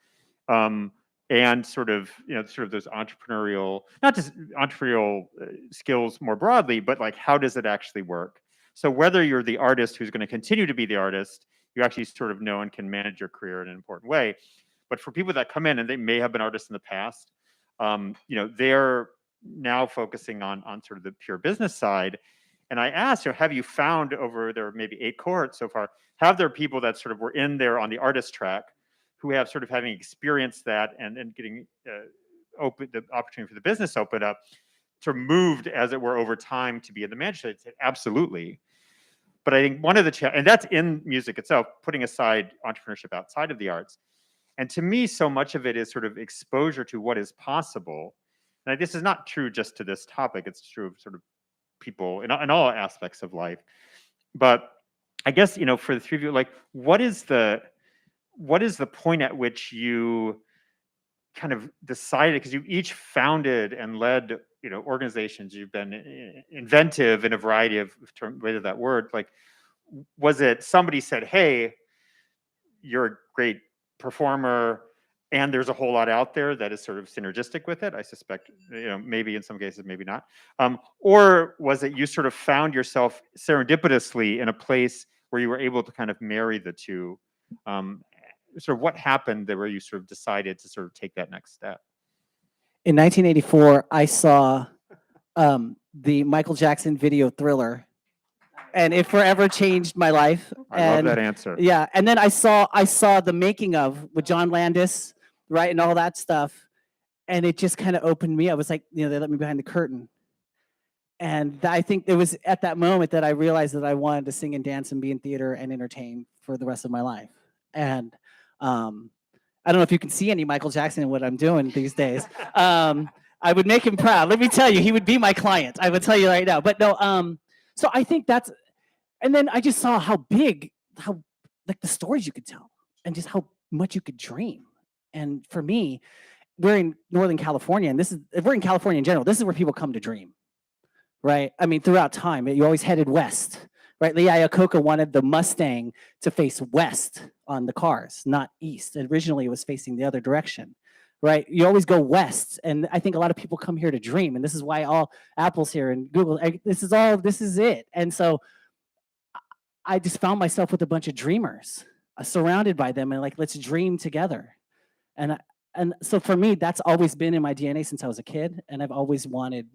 and sort of those entrepreneurial, not just entrepreneurial skills more broadly, but like how does it actually work? So whether you're the artist who's going to continue to be the artist, you actually sort of know and can manage your career in an important way. But for people that come in and they may have been artists in the past, they're now focusing on sort of the pure business side. And I asked, have you found there are maybe 8 cohorts so far, have there people that sort of were in there on the artist track who have sort of having experienced that and getting the opportunity for the business open up, sort of moved, as it were, over time to be in the management? Absolutely. But I think one of the and that's in music itself, putting aside entrepreneurship outside of the arts. And to me, so much of it is sort of exposure to what is possible. And this is not true just to this topic. It's true of sort of people in all aspects of life. But I guess, for the three of you, like, what is the point at which you kind of decided, because you each founded and led, organizations, you've been inventive in a variety of ways of that word. Like, was it somebody said, hey, you're a great performer, and there's a whole lot out there that is sort of synergistic with it? I suspect, maybe in some cases, maybe not. Or was it you sort of found yourself serendipitously in a place where you were able to kind of marry the two? Sort of what happened there where you sort of decided to sort of take that next step? In 1984, I saw the Michael Jackson video Thriller, and it forever changed my life. I love that answer. Yeah, and then I saw the making of with John Landis, right, and all that stuff, and it just kind of opened me up. It was like, they let me behind the curtain, and I think it was at that moment that I realized that I wanted to sing and dance and be in theater and entertain for the rest of my life. And I don't know if you can see any Michael Jackson in what I'm doing these days. I would make him proud. Let me tell you, he would be my client. I would tell you right now. But no, so I think that's, and then I just saw how like the stories you could tell and just how much you could dream. And for me, we're in Northern California, and we're in California in general. This is where people come to dream, right? I mean, throughout time, you always headed west, right? Lee Iacocca wanted the Mustang to face west on the cars, not east. Originally, it was facing the other direction, right? You always go west, and I think a lot of people come here to dream, and this is why all Apple's here and Google. This is it. And so I just found myself with a bunch of dreamers, surrounded by them, and like, let's dream together. And so for me, that's always been in my DNA since I was a kid, and I've always wanted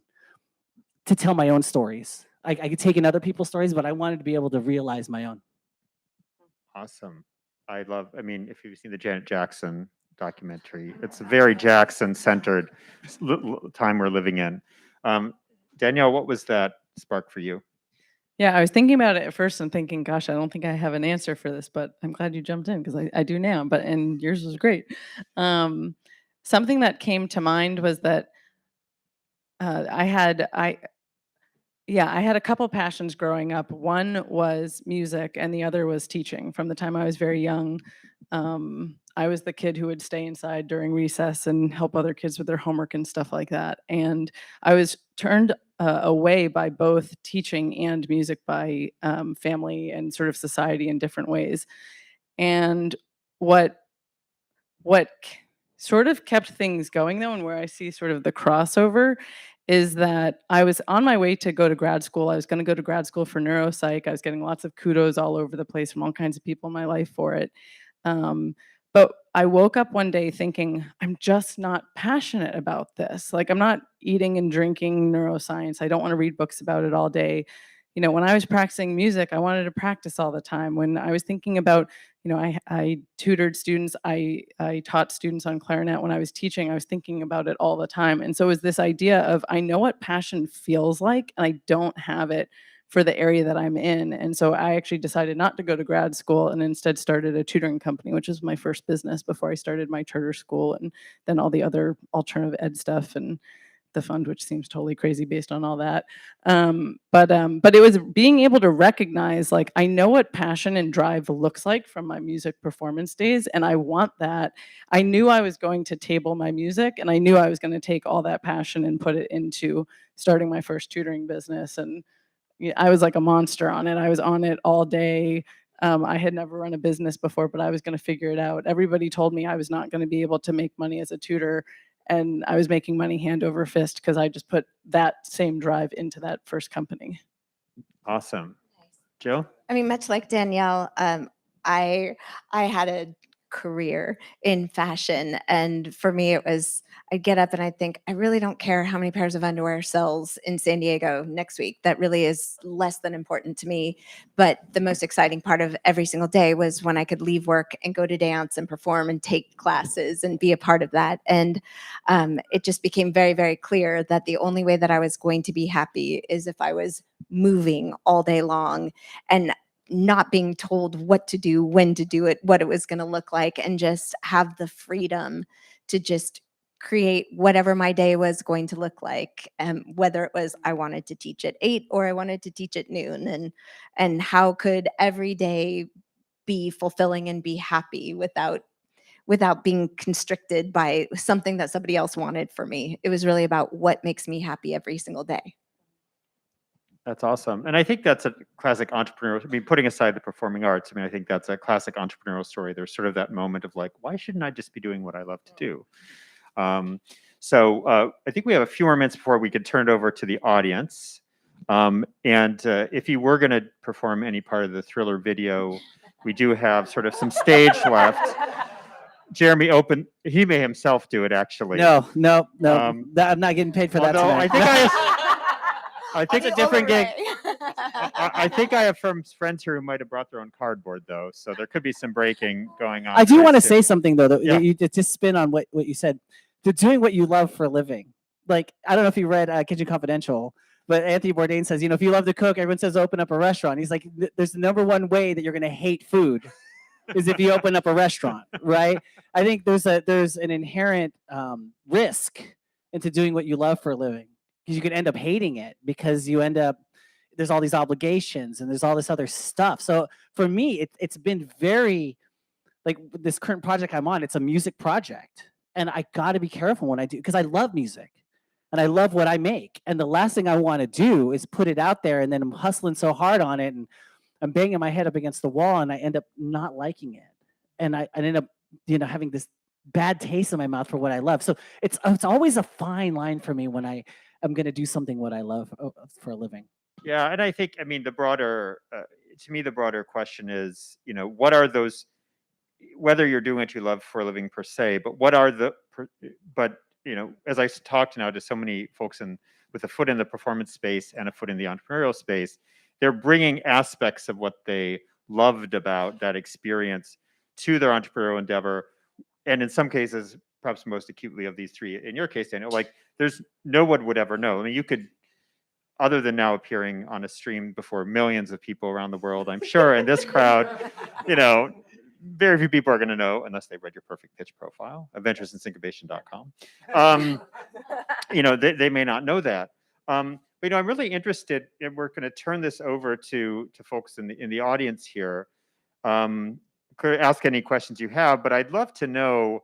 to tell my own stories. I could take in other people's stories, but I wanted to be able to realize my own. Awesome. I mean, if you've seen the Janet Jackson documentary, it's a very Jackson-centered time we're living in. Danielle, what was that spark for you? Yeah, I was thinking about it at first and thinking, gosh, I don't think I have an answer for this, but I'm glad you jumped in because I do now. And yours was great. Um, Something that came to mind was that uh, I had I yeah, I had a couple passions growing up. One was music, and the other was teaching. From the time I was very young, I was the kid who would stay inside during recess and help other kids with their homework and stuff like that. And I was turned away by both teaching and music by family and sort of society in different ways. And what sort of kept things going though, and where I see sort of the crossover is that I was on my way to go to grad school. I was going to go to grad school for neuropsych. I was getting lots of kudos all over the place from all kinds of people in my life for it. Um, but I woke up one day thinking, I'm just not passionate about this. Like, I'm not eating and drinking neuroscience. I don't want to read books about it all day. You know, when I was practicing music, I wanted to practice all the time. When I was thinking about, you know, I tutored students, I taught students on clarinet. When I was teaching, I was thinking about it all the time. And so it was this idea of, I know what passion feels like, and I don't have it for the area that I'm in. And so I actually decided not to go to grad school and instead started a tutoring company, which was my first business before I started my charter school and then all the other alternative ed stuff and the fund, which seems totally crazy based on all that. But it was being able to recognize, like, I know what passion and drive looks like from my music performance days, and I want that. I knew I was going to table my music, and I knew I was going to take all that passion and put it into starting my first tutoring business. And yeah, I was like a monster on it. I was on it all day. I had never run a business before, but I was going to figure it out. Everybody told me I was not going to be able to make money as a tutor, and I was making money hand over fist because I just put that same drive into that first company. Awesome. Jill? I mean, much like Danielle, I I had a career in fashion, and for me, it was I'd get up and I'd think, I really don't care how many pairs of underwear sells in San Diego next week. That really is less than important to me. But the most exciting part of every single day was when I could leave work and go to dance and perform and take classes and be a part of that. And it just became very, very clear that the only way that I was going to be happy is if I was moving all day long and not being told what to do, when to do it, what it was going to look like, and just have the freedom to just create whatever my day was going to look like. Whether it was I wanted to teach at 8 or I wanted to teach at noon, and how could every day be fulfilling and be happy without being constricted by something that somebody else wanted for me. It was really about what makes me happy every single day. That's awesome. And I think that's a classic entrepreneurial, I mean, putting aside the performing arts, I mean, I think that's a classic entrepreneurial story. There's sort of that moment of like, why shouldn't I just be doing what I love to do? I think we have a few more minutes before we could turn it over to the audience. If you were going to perform any part of the Thriller video, we do have sort of some stage left. Jeremy he may himself do it actually. No. Um, I'm not getting paid for that although tonight. I think It's a different gig. I think I have friends here who might have brought their own cardboard though, so there could be some breaking going on. I do there, want to too. say something though, that Yeah. you to spin on what you said. To doing what you love for a living. Like, I don't know if you read Kitchen Confidential, but Anthony Bourdain says, if you love to cook, everyone says open up a restaurant. He's like, there's the number one way that you're going to hate food is if you open up a restaurant, right? I think there's an inherent risk into doing what you love for a living, because you could end up hating it because there's all these obligations and there's all this other stuff. So for me, it's been very, like, this current project I'm on, it's a music project. And I got to be careful when I do, because I love music and I love what I make. And the last thing I want to do is put it out there and then I'm hustling so hard on it and I'm banging my head up against the wall and I end up not liking it. And I end up, having this bad taste in my mouth for what I love. So it's always a fine line for me when I am going to do something what I love for a living. Yeah, and I think, I mean, to me, the broader question is, what are those, whether you're doing what you love for a living per se, but what are as I talked now to so many folks with a foot in the performance space and a foot in the entrepreneurial space, they're bringing aspects of what they loved about that experience to their entrepreneurial endeavor. And in some cases, perhaps most acutely of these three, in your case, Daniel, like no one would ever know. I mean, you could other than now appearing on a stream before millions of people around the world, I'm sure in this crowd, very few people are going to know unless they read your perfect pitch profile, adventuresinsyncopation.com. They may not know that. But I'm really interested, and we're going to turn this over to folks in the audience here. Could ask any questions you have, but I'd love to know,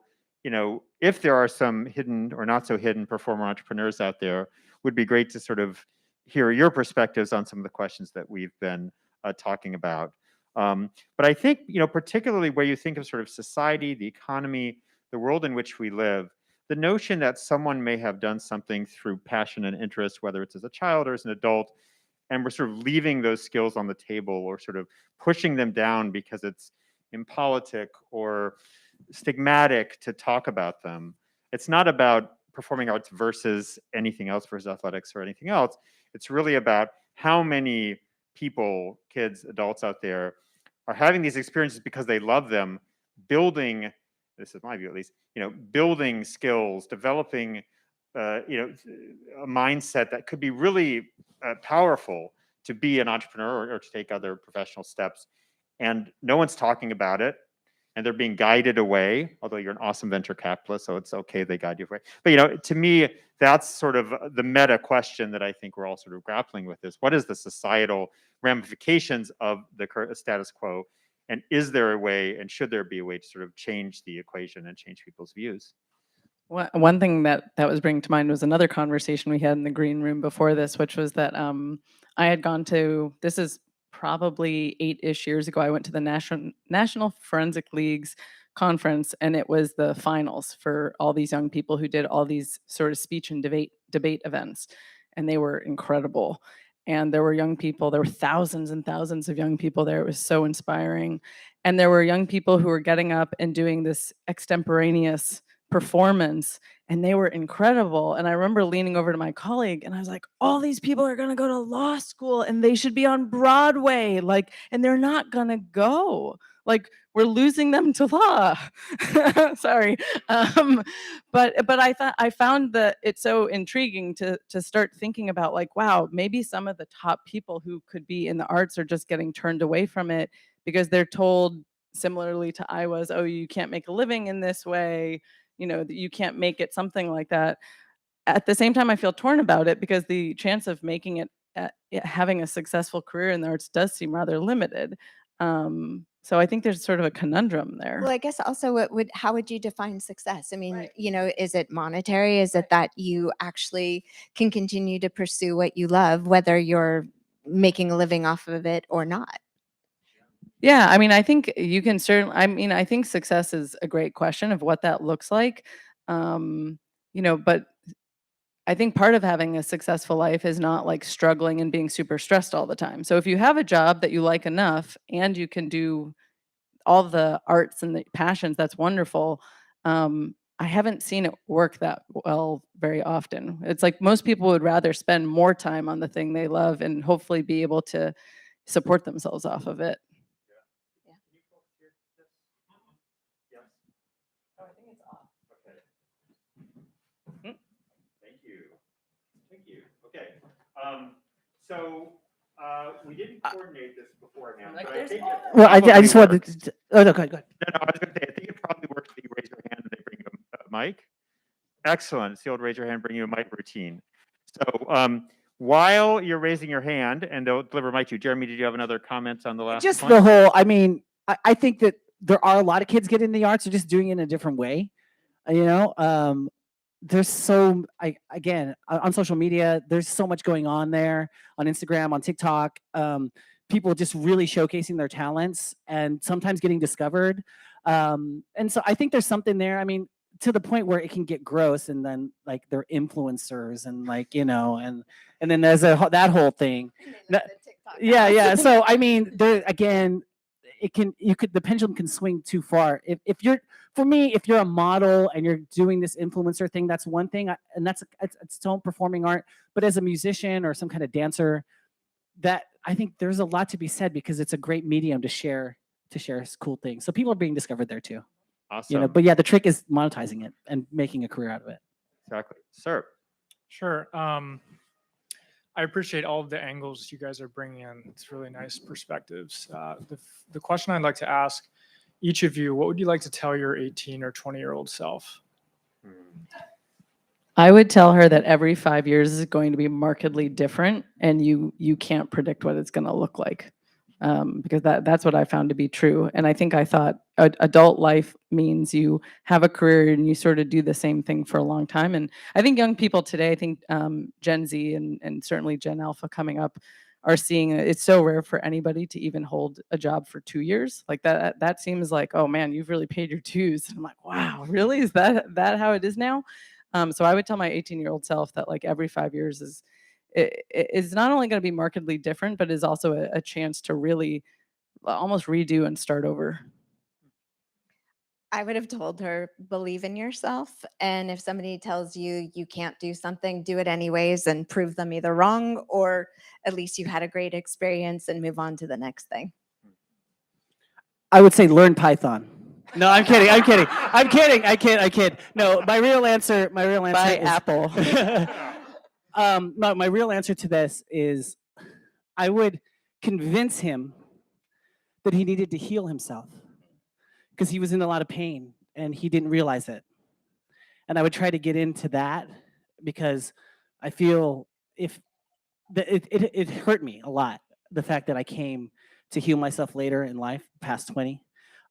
if there are some hidden or not so hidden performer entrepreneurs out there. Would be great to sort of hear your perspectives on some of the questions that we've been talking about. But I think, particularly where you think of sort of society, the economy, the world in which we live, the notion that someone may have done something through passion and interest, whether it's as a child or as an adult, and we're sort of leaving those skills on the table or sort of pushing them down because it's impolitic or stigmatic to talk about them. It's not about performing arts versus anything else, versus athletics or anything else. It's really about how many people, kids, adults out there are having these experiences because they love them, building, this is my view at least, building skills, developing, a mindset that could be really powerful to be an entrepreneur or to take other professional steps. And no one's talking about it, and they're being guided away, although you're an awesome venture capitalist, so it's okay they guide you away. But to me, that's sort of the meta question that I think we're all sort of grappling with is, what is the societal ramifications of the current status quo? And is there a way, and should there be a way to sort of change the equation and change people's views? One thing that was bringing to mind was another conversation we had in the green room before this, which was that I had gone to, this is probably 8-ish years ago, I went to the National Forensic League's conference, and it was the finals for all these young people who did all these sort of speech and debate events, and they were incredible. And there were young people, there were thousands and thousands of young people there. It was so inspiring. And there were young people who were getting up and doing this extemporaneous performance, and they were incredible. And I remember leaning over to my colleague and I was like, all these people are going to go to law school and they should be on Broadway, and they're not going to go. We're losing them to law. Sorry. But I found that it's so intriguing to start thinking about wow, maybe some of the top people who could be in the arts are just getting turned away from it because they're told, similarly to I was, oh, you can't make a living in this way, that you can't make it, something like that. At the same time, I feel torn about it because the chance of making it, having a successful career in the arts does seem rather limited. So I think there's sort of a conundrum there. Well, I guess also how would you define success? I mean, is it monetary? Is it that you actually can continue to pursue what you love, whether you're making a living off of it or not? Yeah, I mean, I think you can certainly, I think success is a great question of what that looks like. But I think part of having a successful life is not struggling and being super stressed all the time. So if you have a job that you like enough and you can do all the arts and the passions, that's wonderful. I haven't seen it work that well very often. It's like most people would rather spend more time on the thing they love and hopefully be able to support themselves off of it. So we didn't coordinate this beforehand, but I think Well, I just wanted to. Oh, no, go ahead. No, I was going to say, I think it probably works if you raise your hand and they bring you a mic. Excellent. It's the old raise your hand, bring you a mic routine. So while you're raising your hand, and they'll deliver a mic to you, Jeremy, did you have another comment on the last Just point? the whole, I think that there are a lot of kids getting in the arts, they're just doing it in a different way. There's again, on social media, there's so much going on there, on Instagram, on TikTok. People just really showcasing their talents and sometimes getting discovered. And so I think there's something there. I mean, to the point where it can get gross, and then they're influencers and and then there's that whole thing. Yeah. So I mean, there again, the pendulum can swing too far. If you're a model and you're doing this influencer thing, that's one thing, and it's its own performing art. But as a musician or some kind of dancer, that I think there's a lot to be said because it's a great medium to share cool things. So people are being discovered there too. Awesome. But yeah, the trick is monetizing it and making a career out of it. Exactly. Sir. Sure. I appreciate all of the angles you guys are bringing in. It's really nice perspectives. The question I'd like to ask each of you, what would you like to tell your 18 or 20-year-old self? I would tell her that every 5 years is going to be markedly different, and you can't predict what it's going to look like, because that's what I found to be true. And I think I thought adult life means you have a career and you sort of do the same thing for a long time. And I think young people today, I think Gen Z and certainly Gen Alpha coming up, are seeing it's so rare for anybody to even hold a job for 2 years. Like that seems like, oh man, you've really paid your dues. And I'm like, wow, really? Is that how it is now? So I would tell my 18-year-old self that like every 5 years is not only going to be markedly different, but is also a chance to really almost redo and start over. I would have told her, believe in yourself. And if somebody tells you you can't do something, do it anyways and prove them either wrong, or at least you had a great experience and move on to the next thing. I would say learn Python. No, I'm kidding. I'm kidding. I'm kidding. I kid. No, my real answer. Buy is, Apple. No, my real answer to this is, I would convince him that he needed to heal himself because he was in a lot of pain and he didn't realize it. And I would try to get into that because I feel it hurt me a lot, the fact that I came to heal myself later in life, past 20.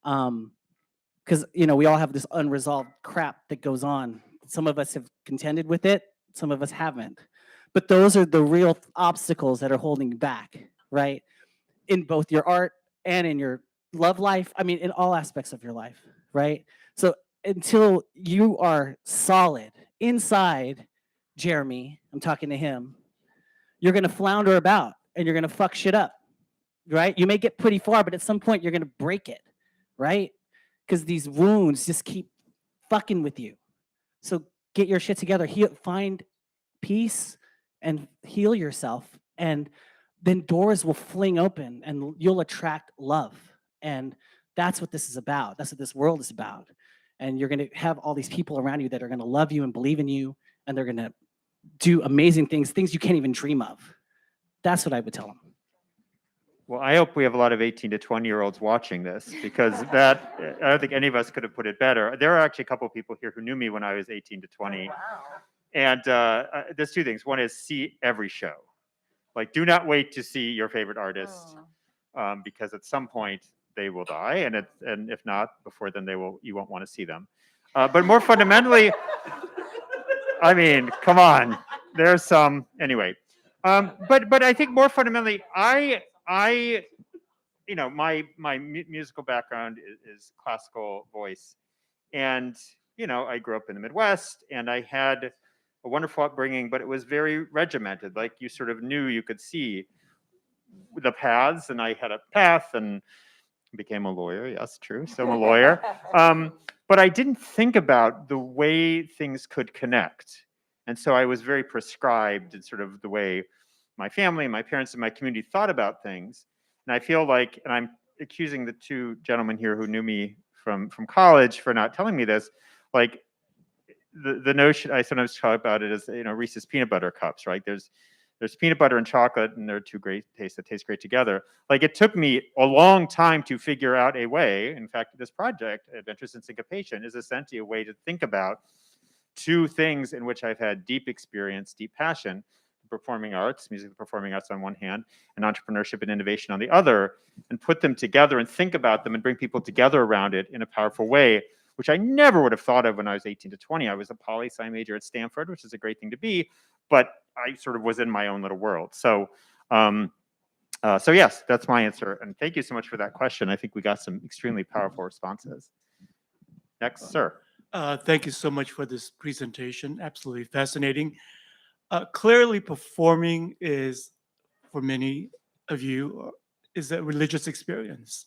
Because we all have this unresolved crap that goes on. Some of us have contended with it, some of us haven't. But those are the real obstacles that are holding you back, right? In both your art and in your love life. I mean, in all aspects of your life, right? So until you are solid inside, Jeremy, I'm talking to him, you're gonna flounder about and you're gonna fuck shit up, right? You may get pretty far, but at some point you're gonna break it, right? Because these wounds just keep fucking with you. So get your shit together, find peace and heal yourself, and then doors will fling open and you'll attract love. And that's what this is about. That's what this world is about. And you're gonna have all these people around you that are gonna love you and believe in you, and they're gonna do amazing things you can't even dream of. That's what I would tell them. Well, I hope we have a lot of 18 to 20-year-olds watching this, because I don't think any of us could have put it better. There are actually a couple of people here who knew me when I was 18 to 20. Oh, wow. And there's two things. One is see every show. Like, do not wait to see your favorite artist, because at some point they will die. And if not, before then you won't want to see them. But more fundamentally, I mean, come on. There's some, anyway. But I think more fundamentally, my musical background is classical voice, and I grew up in the Midwest, and I had a wonderful upbringing, but it was very regimented. Like, you sort of knew, you could see the paths, and I had a path and became a lawyer. Yes, true. So I'm a lawyer. But I didn't think about the way things could connect, and so I was very prescribed in sort of the way my family, my parents, and my community thought about things. And I feel like, and I'm accusing the two gentlemen here who knew me from college for not telling me this, like the notion, I sometimes talk about it as, Reese's peanut butter cups, right? There's peanut butter and chocolate, and they're two great tastes that taste great together. Like, it took me a long time to figure out a way. In fact, this project, Adventures in Syncopation, is essentially a way to think about two things in which I've had deep experience, deep passion: performing arts, music and performing arts on one hand, and entrepreneurship and innovation on the other, and put them together and think about them and bring people together around it in a powerful way, which I never would have thought of when I was 18 to 20. I was a poli-sci major at Stanford, which is a great thing to be, but I sort of was in my own little world. So yes, that's my answer. And thank you so much for that question. I think we got some extremely powerful responses. Next, sir. Thank you so much for this presentation. Absolutely fascinating. Clearly, performing is, for many of you, is a religious experience.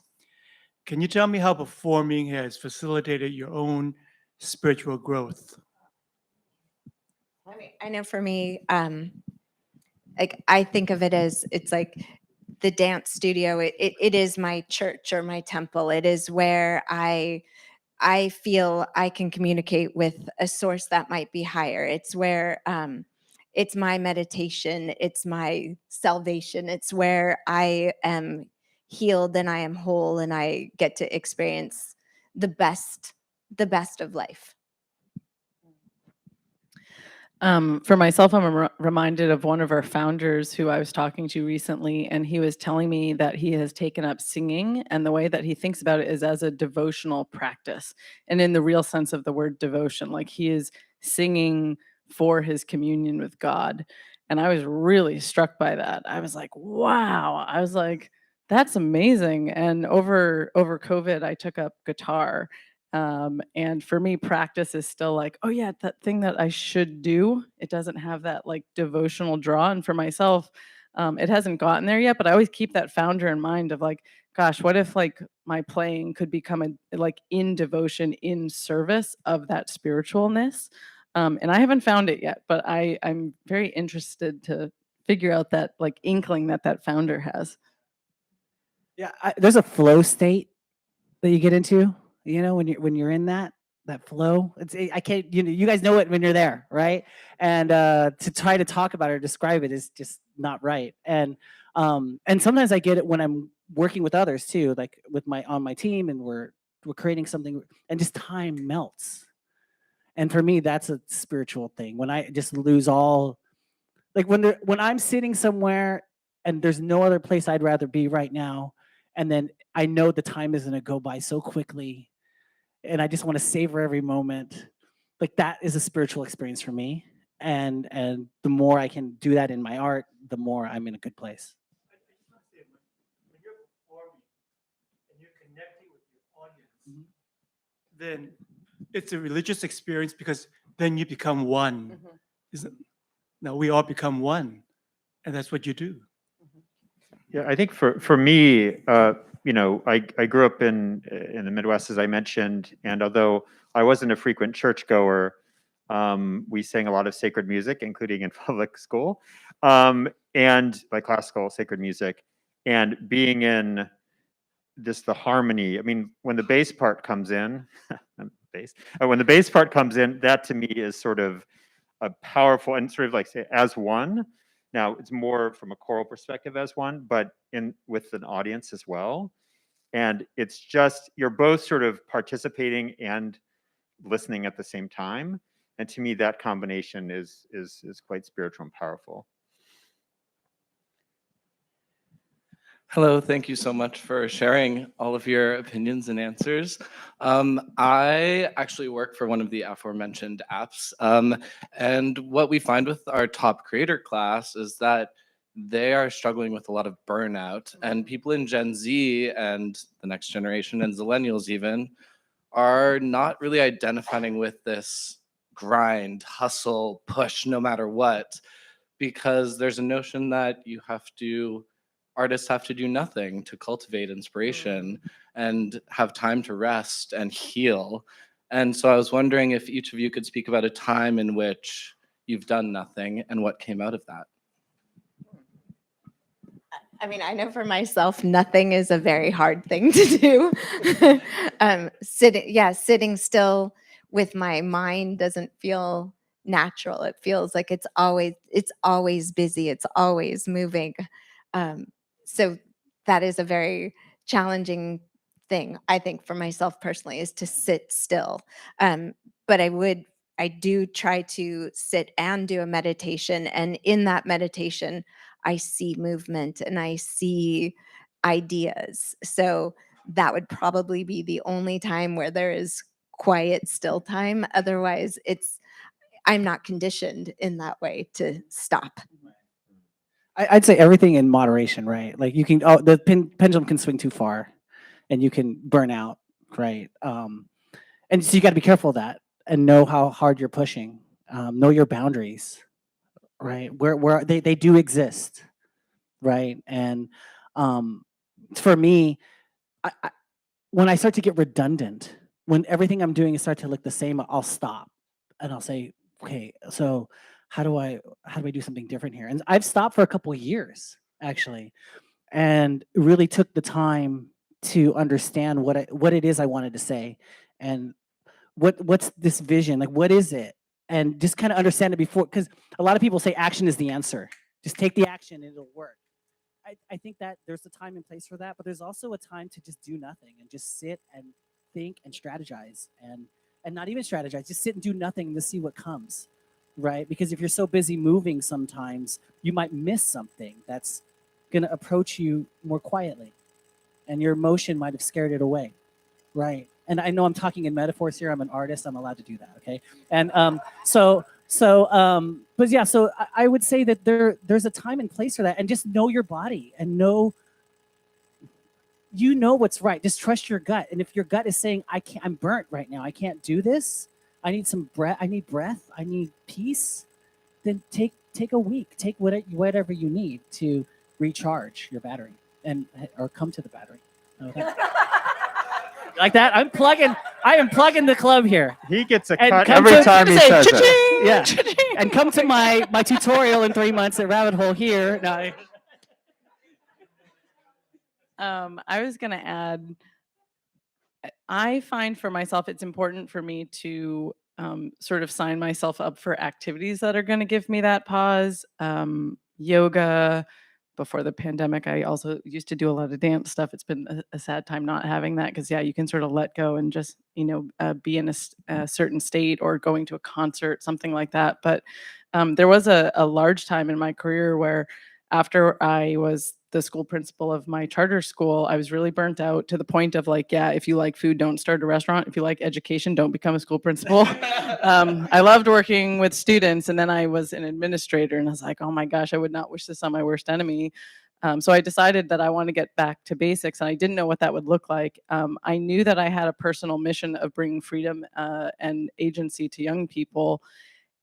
Can you tell me how performing has facilitated your own spiritual growth? I know for me, like, I think of it as, it's like the dance studio. It is my church or my temple. It is where I feel I can communicate with a source that might be higher. It's where it's my meditation, it's my salvation, it's where I am healed and I am whole and I get to experience the best of life. For myself, I'm reminded of one of our founders who I was talking to recently, and he was telling me that he has taken up singing, and the way that he thinks about it is as a devotional practice, and in the real sense of the word devotion, like he is singing for his communion with God. And I was really struck by that. I was like, wow. I was like, that's amazing. And over COVID, I took up guitar. And for me, practice is still like, oh yeah, that thing that I should do. It doesn't have that like devotional draw. And for myself, it hasn't gotten there yet, but I always keep that founder in mind of like, gosh, what if like my playing could become a like in devotion, in service of that spiritualness? And I haven't found it yet, but I'm very interested to figure out that like inkling that that founder has. Yeah, there's a flow state that you get into, when you're in that flow. I can't, you guys know it when you're there, right? And to try to talk about it or describe it is just not right. And sometimes I get it when I'm working with others too, like on my team, and we're creating something, and just time melts. And for me, that's a spiritual thing. When I just lose all, like when I'm sitting somewhere and there's no other place I'd rather be right now, and then I know the time is going to go by so quickly, and I just want to savor every moment. Like that is a spiritual experience for me. And the more I can do that in my art, the more I'm in a good place. When you're performing and you're connecting with your audience, then it's a religious experience, because then you become one. Isn't? Now we all become one, and that's what you do. Yeah, I think for me, I grew up in the Midwest, as I mentioned, and although I wasn't a frequent churchgoer, we sang a lot of sacred music, including in public school, and like classical sacred music, and being in the harmony. I mean, when the bass part comes in, when the bass part comes in, that to me is sort of a powerful, and sort of like say as one. Now it's more from a choral perspective as one, but in with an audience as well. And it's just, you're both sort of participating and listening at the same time. And to me, that combination is quite spiritual and powerful. Hello, thank you so much for sharing all of your opinions and answers. I actually work for one of the aforementioned apps, and what we find with our top creator class is that they are struggling with a lot of burnout, and people in Gen Z and the next generation and Zillennials even are not really identifying with this grind, hustle, push no matter what, because there's a notion that artists have to do nothing to cultivate inspiration and have time to rest and heal. And so I was wondering if each of you could speak about a time in which you've done nothing and what came out of that. I mean, I know for myself, nothing is a very hard thing to do. Sitting still with my mind doesn't feel natural. It feels like it's always busy. It's always moving. So that is a very challenging thing, I think, for myself personally, is to sit still. But I do try to sit and do a meditation. And in that meditation, I see movement and I see ideas. So that would probably be the only time where there is quiet, still time. Otherwise, I'm not conditioned in that way to stop. I'd say everything in moderation, right? Like the pendulum can swing too far, and you can burn out, right? And so you got to be careful of that and know how hard you're pushing. Know your boundaries, right? Where they do exist, right? And for me, when I start to get redundant, when everything I'm doing is start to look the same, I'll stop and I'll say, okay, so how do I do something different here? And I've stopped for a couple of years actually, and really took the time to understand what it is I wanted to say, and what's this vision, like what is it, and just kind of understand it before, because a lot of people say action is the answer. Just take the action and it'll work. I think that there's a time and place for that, but there's also a time to just do nothing and just sit and think and strategize and not even strategize, just sit and do nothing to see what comes, right? Because if you're so busy moving sometimes, you might miss something that's gonna approach you more quietly and your emotion might have scared it away, right? And I know I'm talking in metaphors here. I'm an artist. I'm allowed to do that, okay? And but yeah, so I would say that there's a time and place for that, and just know your body and know what's right. Just trust your gut. And if your gut is saying, I'm burnt right now, I can't do this, I need some breath, I need peace, then take a week, take whatever you need to recharge your battery or come to the battery. Okay. Like that? I am plugging the club here. He gets a And cut come every to- time he say, says it. "Cha-ching!" Yeah. And come to my tutorial in 3 months at Rabbit Hole here. No, I was going to add, I find for myself, it's important for me to sort of sign myself up for activities that are going to give me that pause. Yoga. Before the pandemic, I also used to do a lot of dance stuff. It's been a sad time not having that because, yeah, you can sort of let go and just, be in a certain state or going to a concert, something like that. But there was a large time in my career where after I was the school principal of my charter school, I was really burnt out to the point of like, yeah, if you like food, don't start a restaurant. If you like education, don't become a school principal. I loved working with students, and then I was an administrator, and I was like, oh my gosh, I would not wish this on my worst enemy. So I decided that I want to get back to basics, and I didn't know what that would look like. I knew that I had a personal mission of bringing freedom and agency to young people,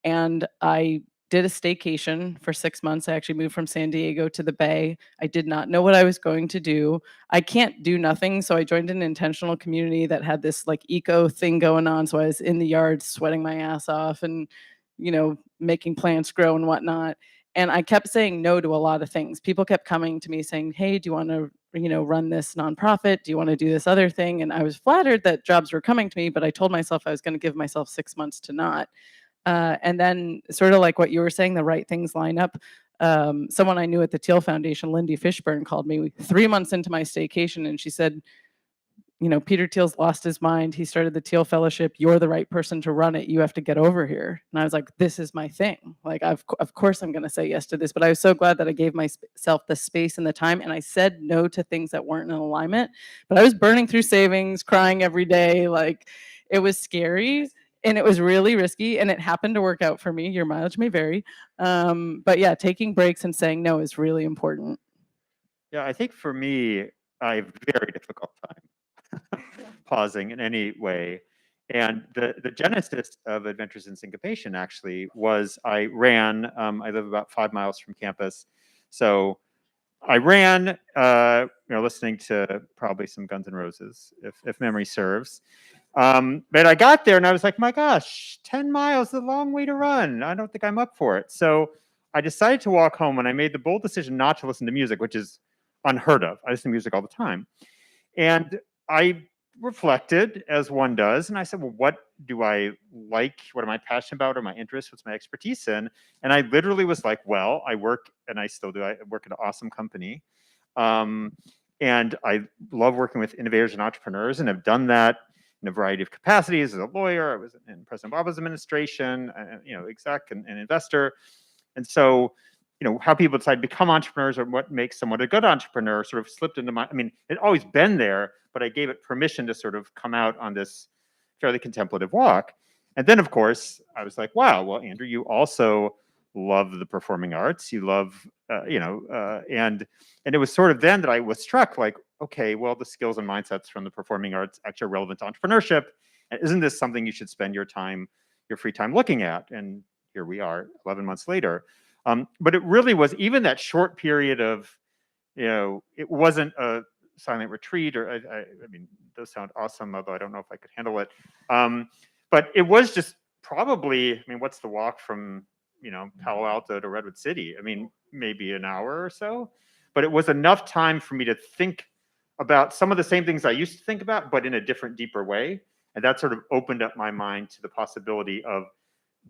and I did a staycation for 6 months. I actually moved from San Diego to the Bay. I did not know what I was going to do. I can't do nothing, so I joined an intentional community that had this like eco thing going on. So I was in the yard sweating my ass off and, making plants grow and whatnot. And I kept saying no to a lot of things. People kept coming to me saying, hey, do you want to, run this nonprofit? Do you want to do this other thing? And I was flattered that jobs were coming to me, but I told myself I was going to give myself 6 months to not. And then sort of like what you were saying, the right things line up. Someone I knew at the Teal Foundation, Lindy Fishburne, called me 3 months into my staycation, and she said, Peter Thiel's lost his mind. He started the Teal Fellowship. You're the right person to run it. You have to get over here. And I was like, this is my thing. Like, of course I'm going to say yes to this. But I was so glad that I gave myself the space and the time. And I said no to things that weren't in alignment. But I was burning through savings, crying every day. Like, it was scary. And it was really risky, and it happened to work out for me. Your mileage may vary. But yeah, taking breaks and saying no is really important. Yeah, I think for me, I have a very difficult time pausing in any way. And the genesis of Adventures in Syncopation actually was I ran. I live about 5 miles from campus. So I ran, listening to probably some Guns N' Roses, if memory serves. But I got there and I was like, my gosh, 10 miles is a long way to run. I don't think I'm up for it. So I decided to walk home, and I made the bold decision not to listen to music, which is unheard of. I listen to music all the time. And I reflected, as one does, and I said, well, what do I like? What am I passionate about? Or my interests? What's my expertise in? And I literally was like, well, I work, and I still do, I work at an awesome company. And I love working with innovators and entrepreneurs, and have done that in a variety of capacities. As a lawyer, I was in President Obama's administration, exec and investor. And so, how people decide to become entrepreneurs or what makes someone a good entrepreneur sort of slipped into it's always been there, but I gave it permission to sort of come out on this fairly contemplative walk. And then, of course, I was like, wow, well, Andrew, you also love the performing arts. You love, and it was sort of then that I was struck like, okay, well, the skills and mindsets from the performing arts actually are relevant to entrepreneurship. And isn't this something you should spend your free time looking at? And here we are 11 months later. But it really was, even that short period of, it wasn't a silent retreat, or I mean, those sound awesome, although I don't know if I could handle it. But it was just probably, what's the walk from, Palo Alto to Redwood City? Maybe an hour or so, but it was enough time for me to think about some of the same things I used to think about, but in a different, deeper way. And that sort of opened up my mind to the possibility of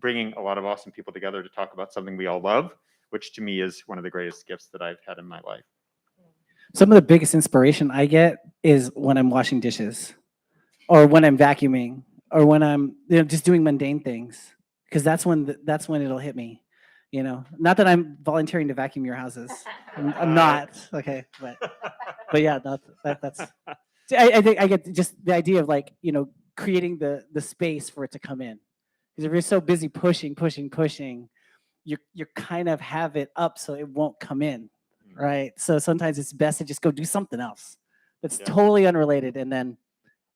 bringing a lot of awesome people together to talk about something we all love, which to me is one of the greatest gifts that I've had in my life. Some of the biggest inspiration I get is when I'm washing dishes, or when I'm vacuuming, or when I'm just doing mundane things, because that's when it'll hit me. Not that I'm volunteering to vacuum your houses. I'm not. Okay, but yeah, that's. I think I get just the idea of creating the space for it to come in, because if you're so busy pushing, you kind of have it up so it won't come in, right? So sometimes it's best to just go do something else that's Yeah. totally unrelated, and then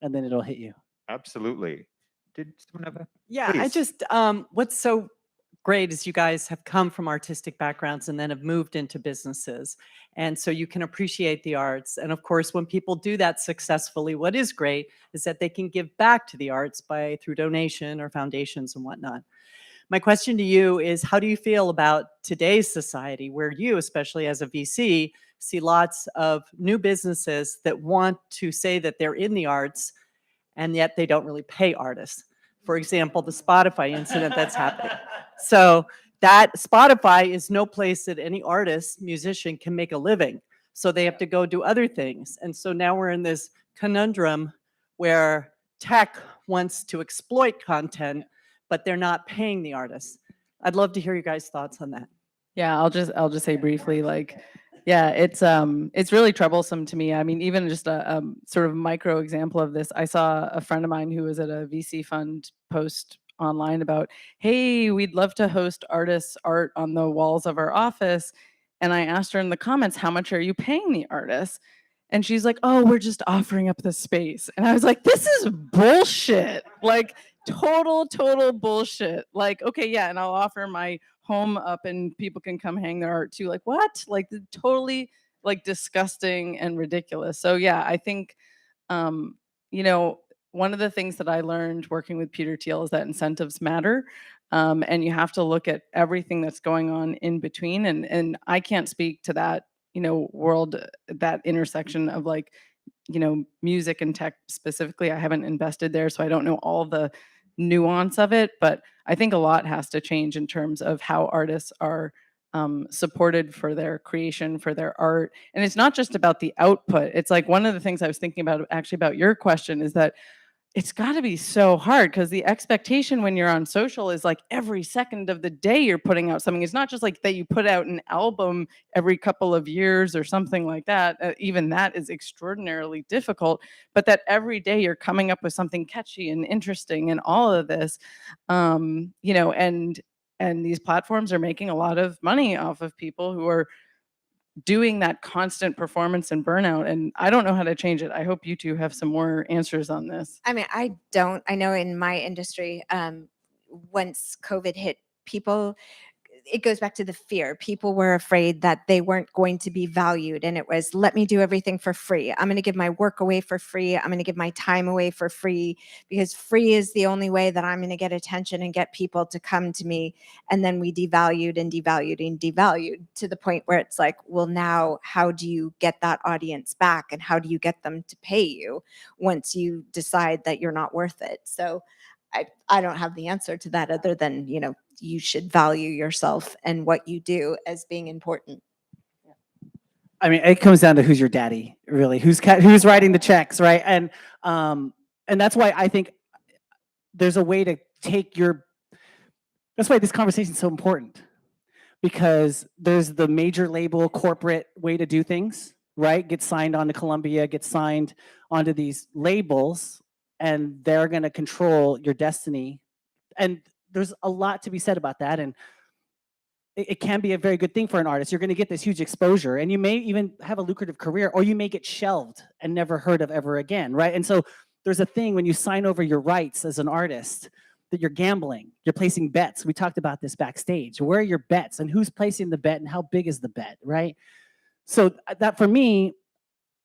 it'll hit you. Absolutely. Did someone have a? Yeah, I Please. just, what's so great is you guys have come from artistic backgrounds and then have moved into businesses. And so you can appreciate the arts. And of course, when people do that successfully, what is great is that they can give back to the arts through donation or foundations and whatnot. My question to you is, how do you feel about today's society, where you, especially as a VC, see lots of new businesses that want to say that they're in the arts, and yet they don't really pay artists? For example, the Spotify incident that's happening. So that Spotify is no place that any artist, musician can make a living. So they have to go do other things. And so now we're in this conundrum where tech wants to exploit content, but they're not paying the artists. I'd love to hear your guys' thoughts on that. Yeah, I'll just say briefly, yeah, it's really troublesome to me. I mean, even just a sort of micro example of this, I saw a friend of mine who was at a VC fund post online about, hey, we'd love to host artists' art on the walls of our office. And I asked her in the comments, how much are you paying the artists? And she's like, oh, we're just offering up the space. And I was like, this is bullshit. Like, total bullshit. Like, okay, yeah, and I'll offer my home up and people can come hang their art too. Like, what? Like, totally disgusting and ridiculous. So yeah, I think one of the things that I learned working with Peter Thiel is that incentives matter. And you have to look at everything that's going on in between. And I can't speak to that, world, that intersection of music and tech specifically. I haven't invested there, so I don't know all the nuance of it, but I think a lot has to change in terms of how artists are supported for their creation, for their art. And it's not just about the output. It's like one of the things I was thinking about actually about your question is that it's got to be so hard, because the expectation when you're on social is like every second of the day you're putting out something. It's not just like that you put out an album every couple of years or something like that. Even that is extraordinarily difficult, but that every day you're coming up with something catchy and interesting and all of this, and these platforms are making a lot of money off of people who are doing that constant performance and burnout. And I don't know how to change it. I hope you two have some more answers on this. I mean, I don't. I know in my industry, once COVID hit, it goes back to the fear. People were afraid that they weren't going to be valued. And it was, let me do everything for free. I'm going to give my work away for free. I'm going to give my time away for free, because free is the only way that I'm going to get attention and get people to come to me. And then we devalued and devalued and devalued to the point where it's like, well, now how do you get that audience back? And how do you get them to pay you once you decide that you're not worth it? So I don't have the answer to that other than, you should value yourself and what you do as being important. I mean, it comes down to who's your daddy, really, who's writing the checks, right? And that's why I think there's a way to that's why this conversation is so important, because there's the major label corporate way to do things, right? Get signed on to Columbia, get signed onto these labels, and they're going to control your destiny. And there's a lot to be said about that. And it can be a very good thing for an artist. You're going to get this huge exposure, and you may even have a lucrative career, or you may get shelved and never heard of ever again, right? And so there's a thing when you sign over your rights as an artist that you're gambling, you're placing bets. We talked about this backstage. Where are your bets, and who's placing the bet, and how big is the bet, right? So that, for me,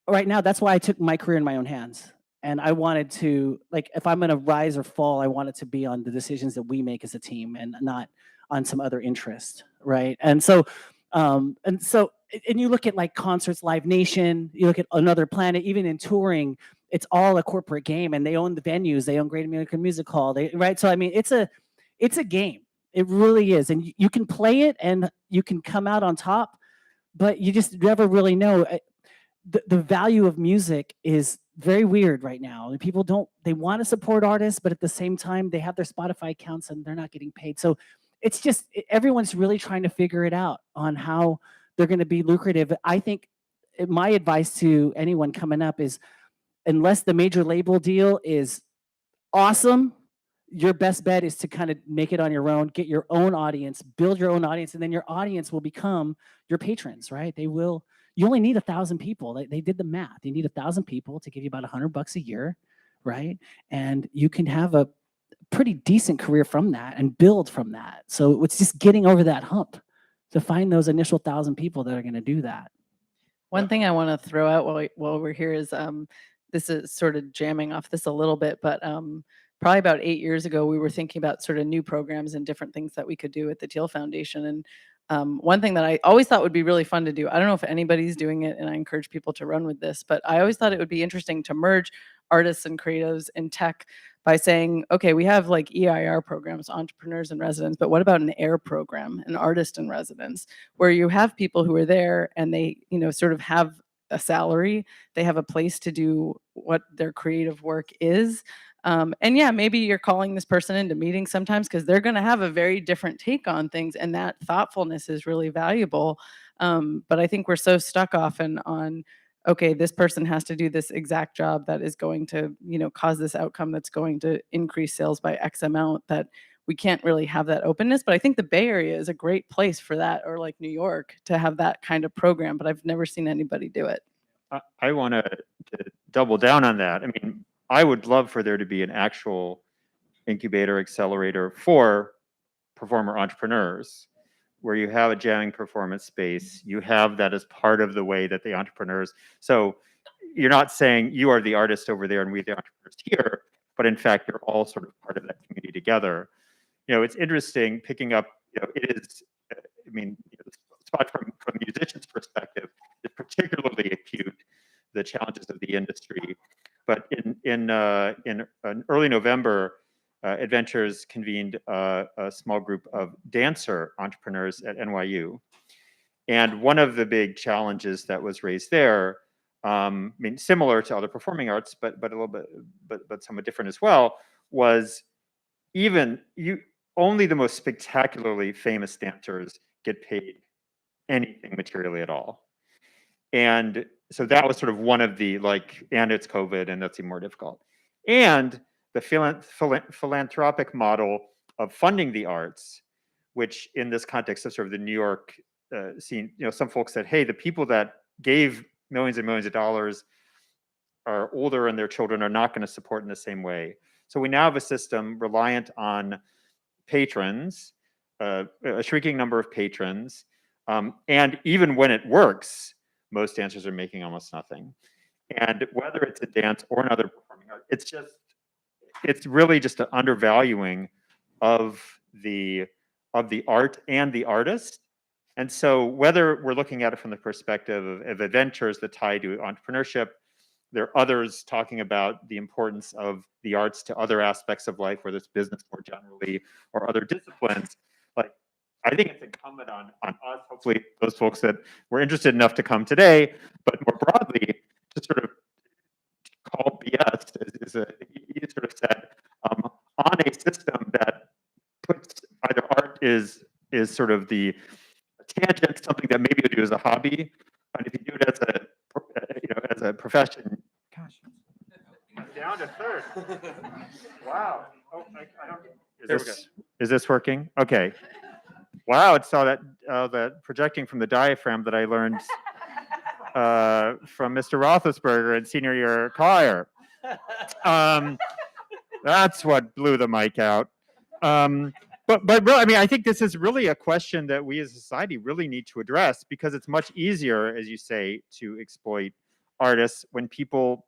right now, that's why I took my career in my own hands. And I wanted to, if I'm going to rise or fall, I want it to be on the decisions that we make as a team and not on some other interest, right? And so you look at concerts, Live Nation, you look at Another Planet, even in touring, it's all a corporate game, and they own the venues, they own Great American Music Hall, right? So I mean, it's a game, It really is. And you can play it and you can come out on top, but you just never really know. The value of music is very weird right now. And people they want to support artists, but at the same time, they have their Spotify accounts and they're not getting paid. So it's just, everyone's really trying to figure it out on how they're going to be lucrative. I think my advice to anyone coming up is, unless the major label deal is awesome, your best bet is to kind of make it on your own, get your own audience, build your own audience, and then your audience will become your patrons, right? You only need 1,000 people. They did the math. You need 1,000 people to give you about $100 a year, right? And you can have a pretty decent career from that and build from that. So it's just getting over that hump to find those initial 1,000 people that are going to do that. One thing I want to throw out while we're here is this is sort of jamming off this a little bit, but probably about 8 years ago, we were thinking about sort of new programs and different things that we could do at the Teal Foundation. And one thing that I always thought would be really fun to do, I don't know if anybody's doing it, and I encourage people to run with this, but I always thought it would be interesting to merge artists and creatives in tech by saying, okay, we have like EIR programs, entrepreneurs in residence, but what about an AIR program, an artist in residence, where you have people who are there and they, sort of have a salary, they have a place to do what their creative work is. And yeah, maybe you're calling this person into meetings sometimes because they're going to have a very different take on things, and that thoughtfulness is really valuable. But I think we're so stuck often on, okay, this person has to do this exact job that is going to, cause this outcome that's going to increase sales by X amount, that we can't really have that openness. But I think the Bay Area is a great place for that, or like New York, to have that kind of program, but I've never seen anybody do it. I want to double down on that. I mean, I would love for there to be an actual incubator accelerator for performer entrepreneurs, where you have a jamming performance space. You have that as part of the way that the entrepreneurs. So you're not saying you are the artist over there and we the entrepreneurs here, but in fact, you're all sort of part of that community together. It's interesting picking up. It is. I mean, the spot from a musician's perspective is particularly acute, the challenges of the industry. But in early November, Adventures convened a small group of dancer entrepreneurs at NYU. And one of the big challenges that was raised there, I mean, similar to other performing arts, but a little bit, but somewhat different as well, was only the most spectacularly famous dancers get paid anything materially at all. And so that was sort of one of the and it's COVID, and that's even more difficult. And the philanthropic model of funding the arts, which in this context of sort of the New York scene, some folks said, hey, the people that gave millions and millions of dollars are older and their children are not going to support in the same way. So we now have a system reliant on patrons, a shrinking number of patrons, and even when it works, most dancers are making almost nothing. And whether it's a dance or another performing art, it's really just an undervaluing of the art and the artist. And so whether we're looking at it from the perspective of adventures that tie to entrepreneurship, there are others talking about the importance of the arts to other aspects of life, whether it's business more generally or other disciplines. I think it's incumbent on us, hopefully those folks that were interested enough to come today, but more broadly, to sort of call BS, he sort of said, on a system that puts either art is sort of the tangent, something that maybe you do as a hobby, but if you do it as a profession, gosh, I'm down to third. Wow. Oh, I don't. Is this working? Okay. Wow, it's all that projecting from the diaphragm that I learned from Mr. Roethlisberger in senior year choir. That's what blew the mic out. But really, I mean, I think this is really a question that we as a society really need to address, because it's much easier, as you say, to exploit artists when people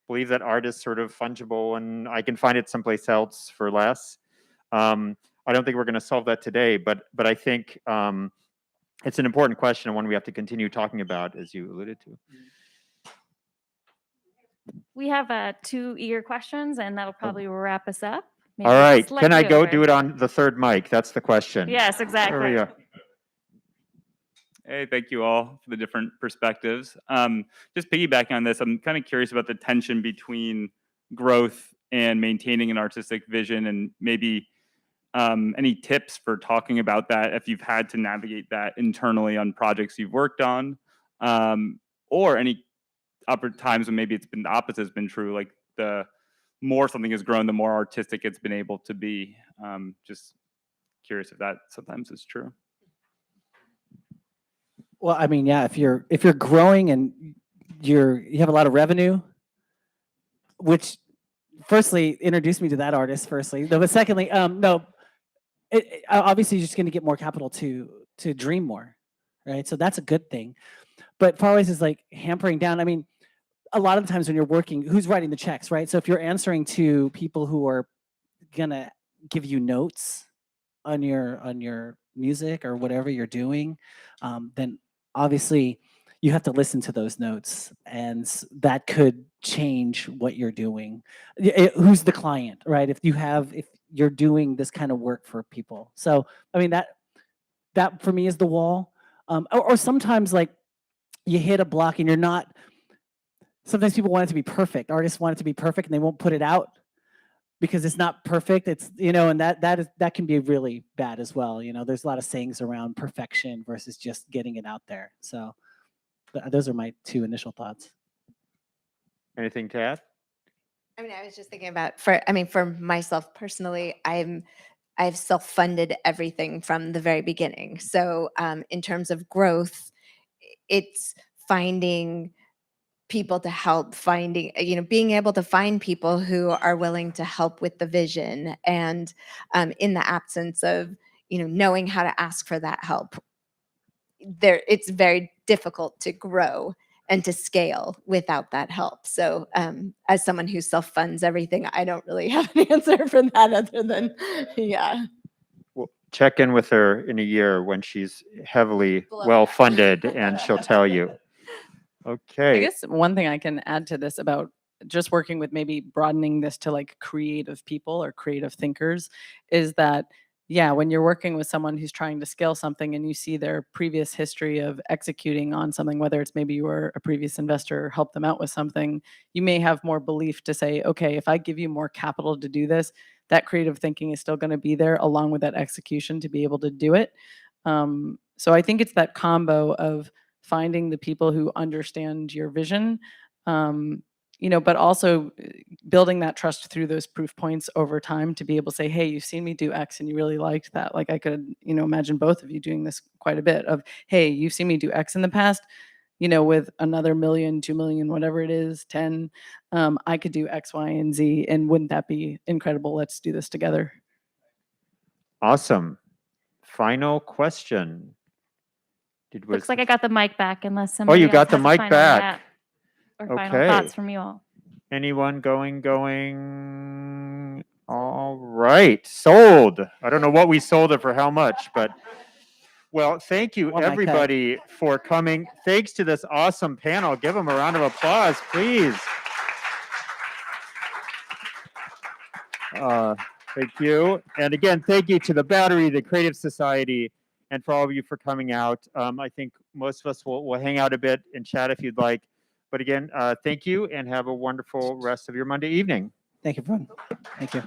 believe that art is sort of fungible and I can find it someplace else for less. I don't think we're going to solve that today, but I think it's an important question and one we have to continue talking about, as you alluded to. We have 2 eager questions, and that'll probably wrap us up. maybe All right, select can I you go or- do it on the third mic? That's the question. Yes, There exactly. we go. Hey, thank you all for the different perspectives. Just piggybacking on this, I'm kind of curious about the tension between growth and maintaining an artistic vision, and maybe any tips for talking about that if you've had to navigate that internally on projects you've worked on, or any times when maybe it's been the opposite has been true, like the more something has grown, the more artistic it's been able to be. Just curious if that sometimes is true. Well, I mean, yeah, if you're growing and you have a lot of revenue, which firstly introduced me to that artist. Firstly, no, but secondly, no, obviously you're just going to get more capital to dream more, right? So that's a good thing. But far always is like hampering down. I mean, a lot of the times when you're working, who's writing the checks, right? So if you're answering to people who are gonna give you notes on your music or whatever you're doing, then obviously you have to listen to those notes, and that could change what you're doing. Who's the client, right? If you're doing this kind of work for people, so I mean that for me is the wall. Or sometimes like you hit a block and you're not. Sometimes people want it to be perfect. Artists want it to be perfect, and they won't put it out because it's not perfect. It's and that can be really bad as well. There's a lot of sayings around perfection versus just getting it out there. So those are my two initial thoughts. Anything to add? I mean, I was just thinking about for myself personally, I've self-funded everything from the very beginning. So in terms of growth, it's finding people to help, being able to find people who are willing to help with the vision, and in the absence of knowing how to ask for that help, it's very difficult to grow and to scale without that help. So as someone who self-funds everything, I don't really have an answer for that other than yeah. Well, check in with her in a year when she's heavily Blown well out. funded, and she'll tell you. I Okay. guess one thing I can add to this about just working with maybe broadening this to like creative people or creative thinkers is that, yeah, when you're working with someone who's trying to scale something and you see their previous history of executing on something, whether it's maybe you were a previous investor or help them out with something, you may have more belief to say, okay, if I give you more capital to do this, that creative thinking is still going to be there along with that execution to be able to do it. So I think it's that combo of finding the people who understand your vision, but also building that trust through those proof points over time to be able to say, hey, you've seen me do X and you really liked that. Like I could, imagine both of you doing this quite a bit of, hey, you've seen me do X in the past, with another million, 2 million, whatever it is, 10, I could do X, Y, and Z. And wouldn't that be incredible? Let's do this together. Looks like I got the mic back unless somebody you else got the has a mic final back. Or final Okay. thoughts from you all. Anyone going? All right. Sold. I don't know what we sold it for how much, but well, thank you Oh my God. everybody for coming. Thanks to this awesome panel. Give them a round of applause, please. Thank you. And again, thank you to the Battery, the Creative Society, and for all of you for coming out. I think most of us will hang out a bit and chat if you'd like. But again, thank you and have a wonderful rest of your Monday evening. Thank you, everyone. Thank you.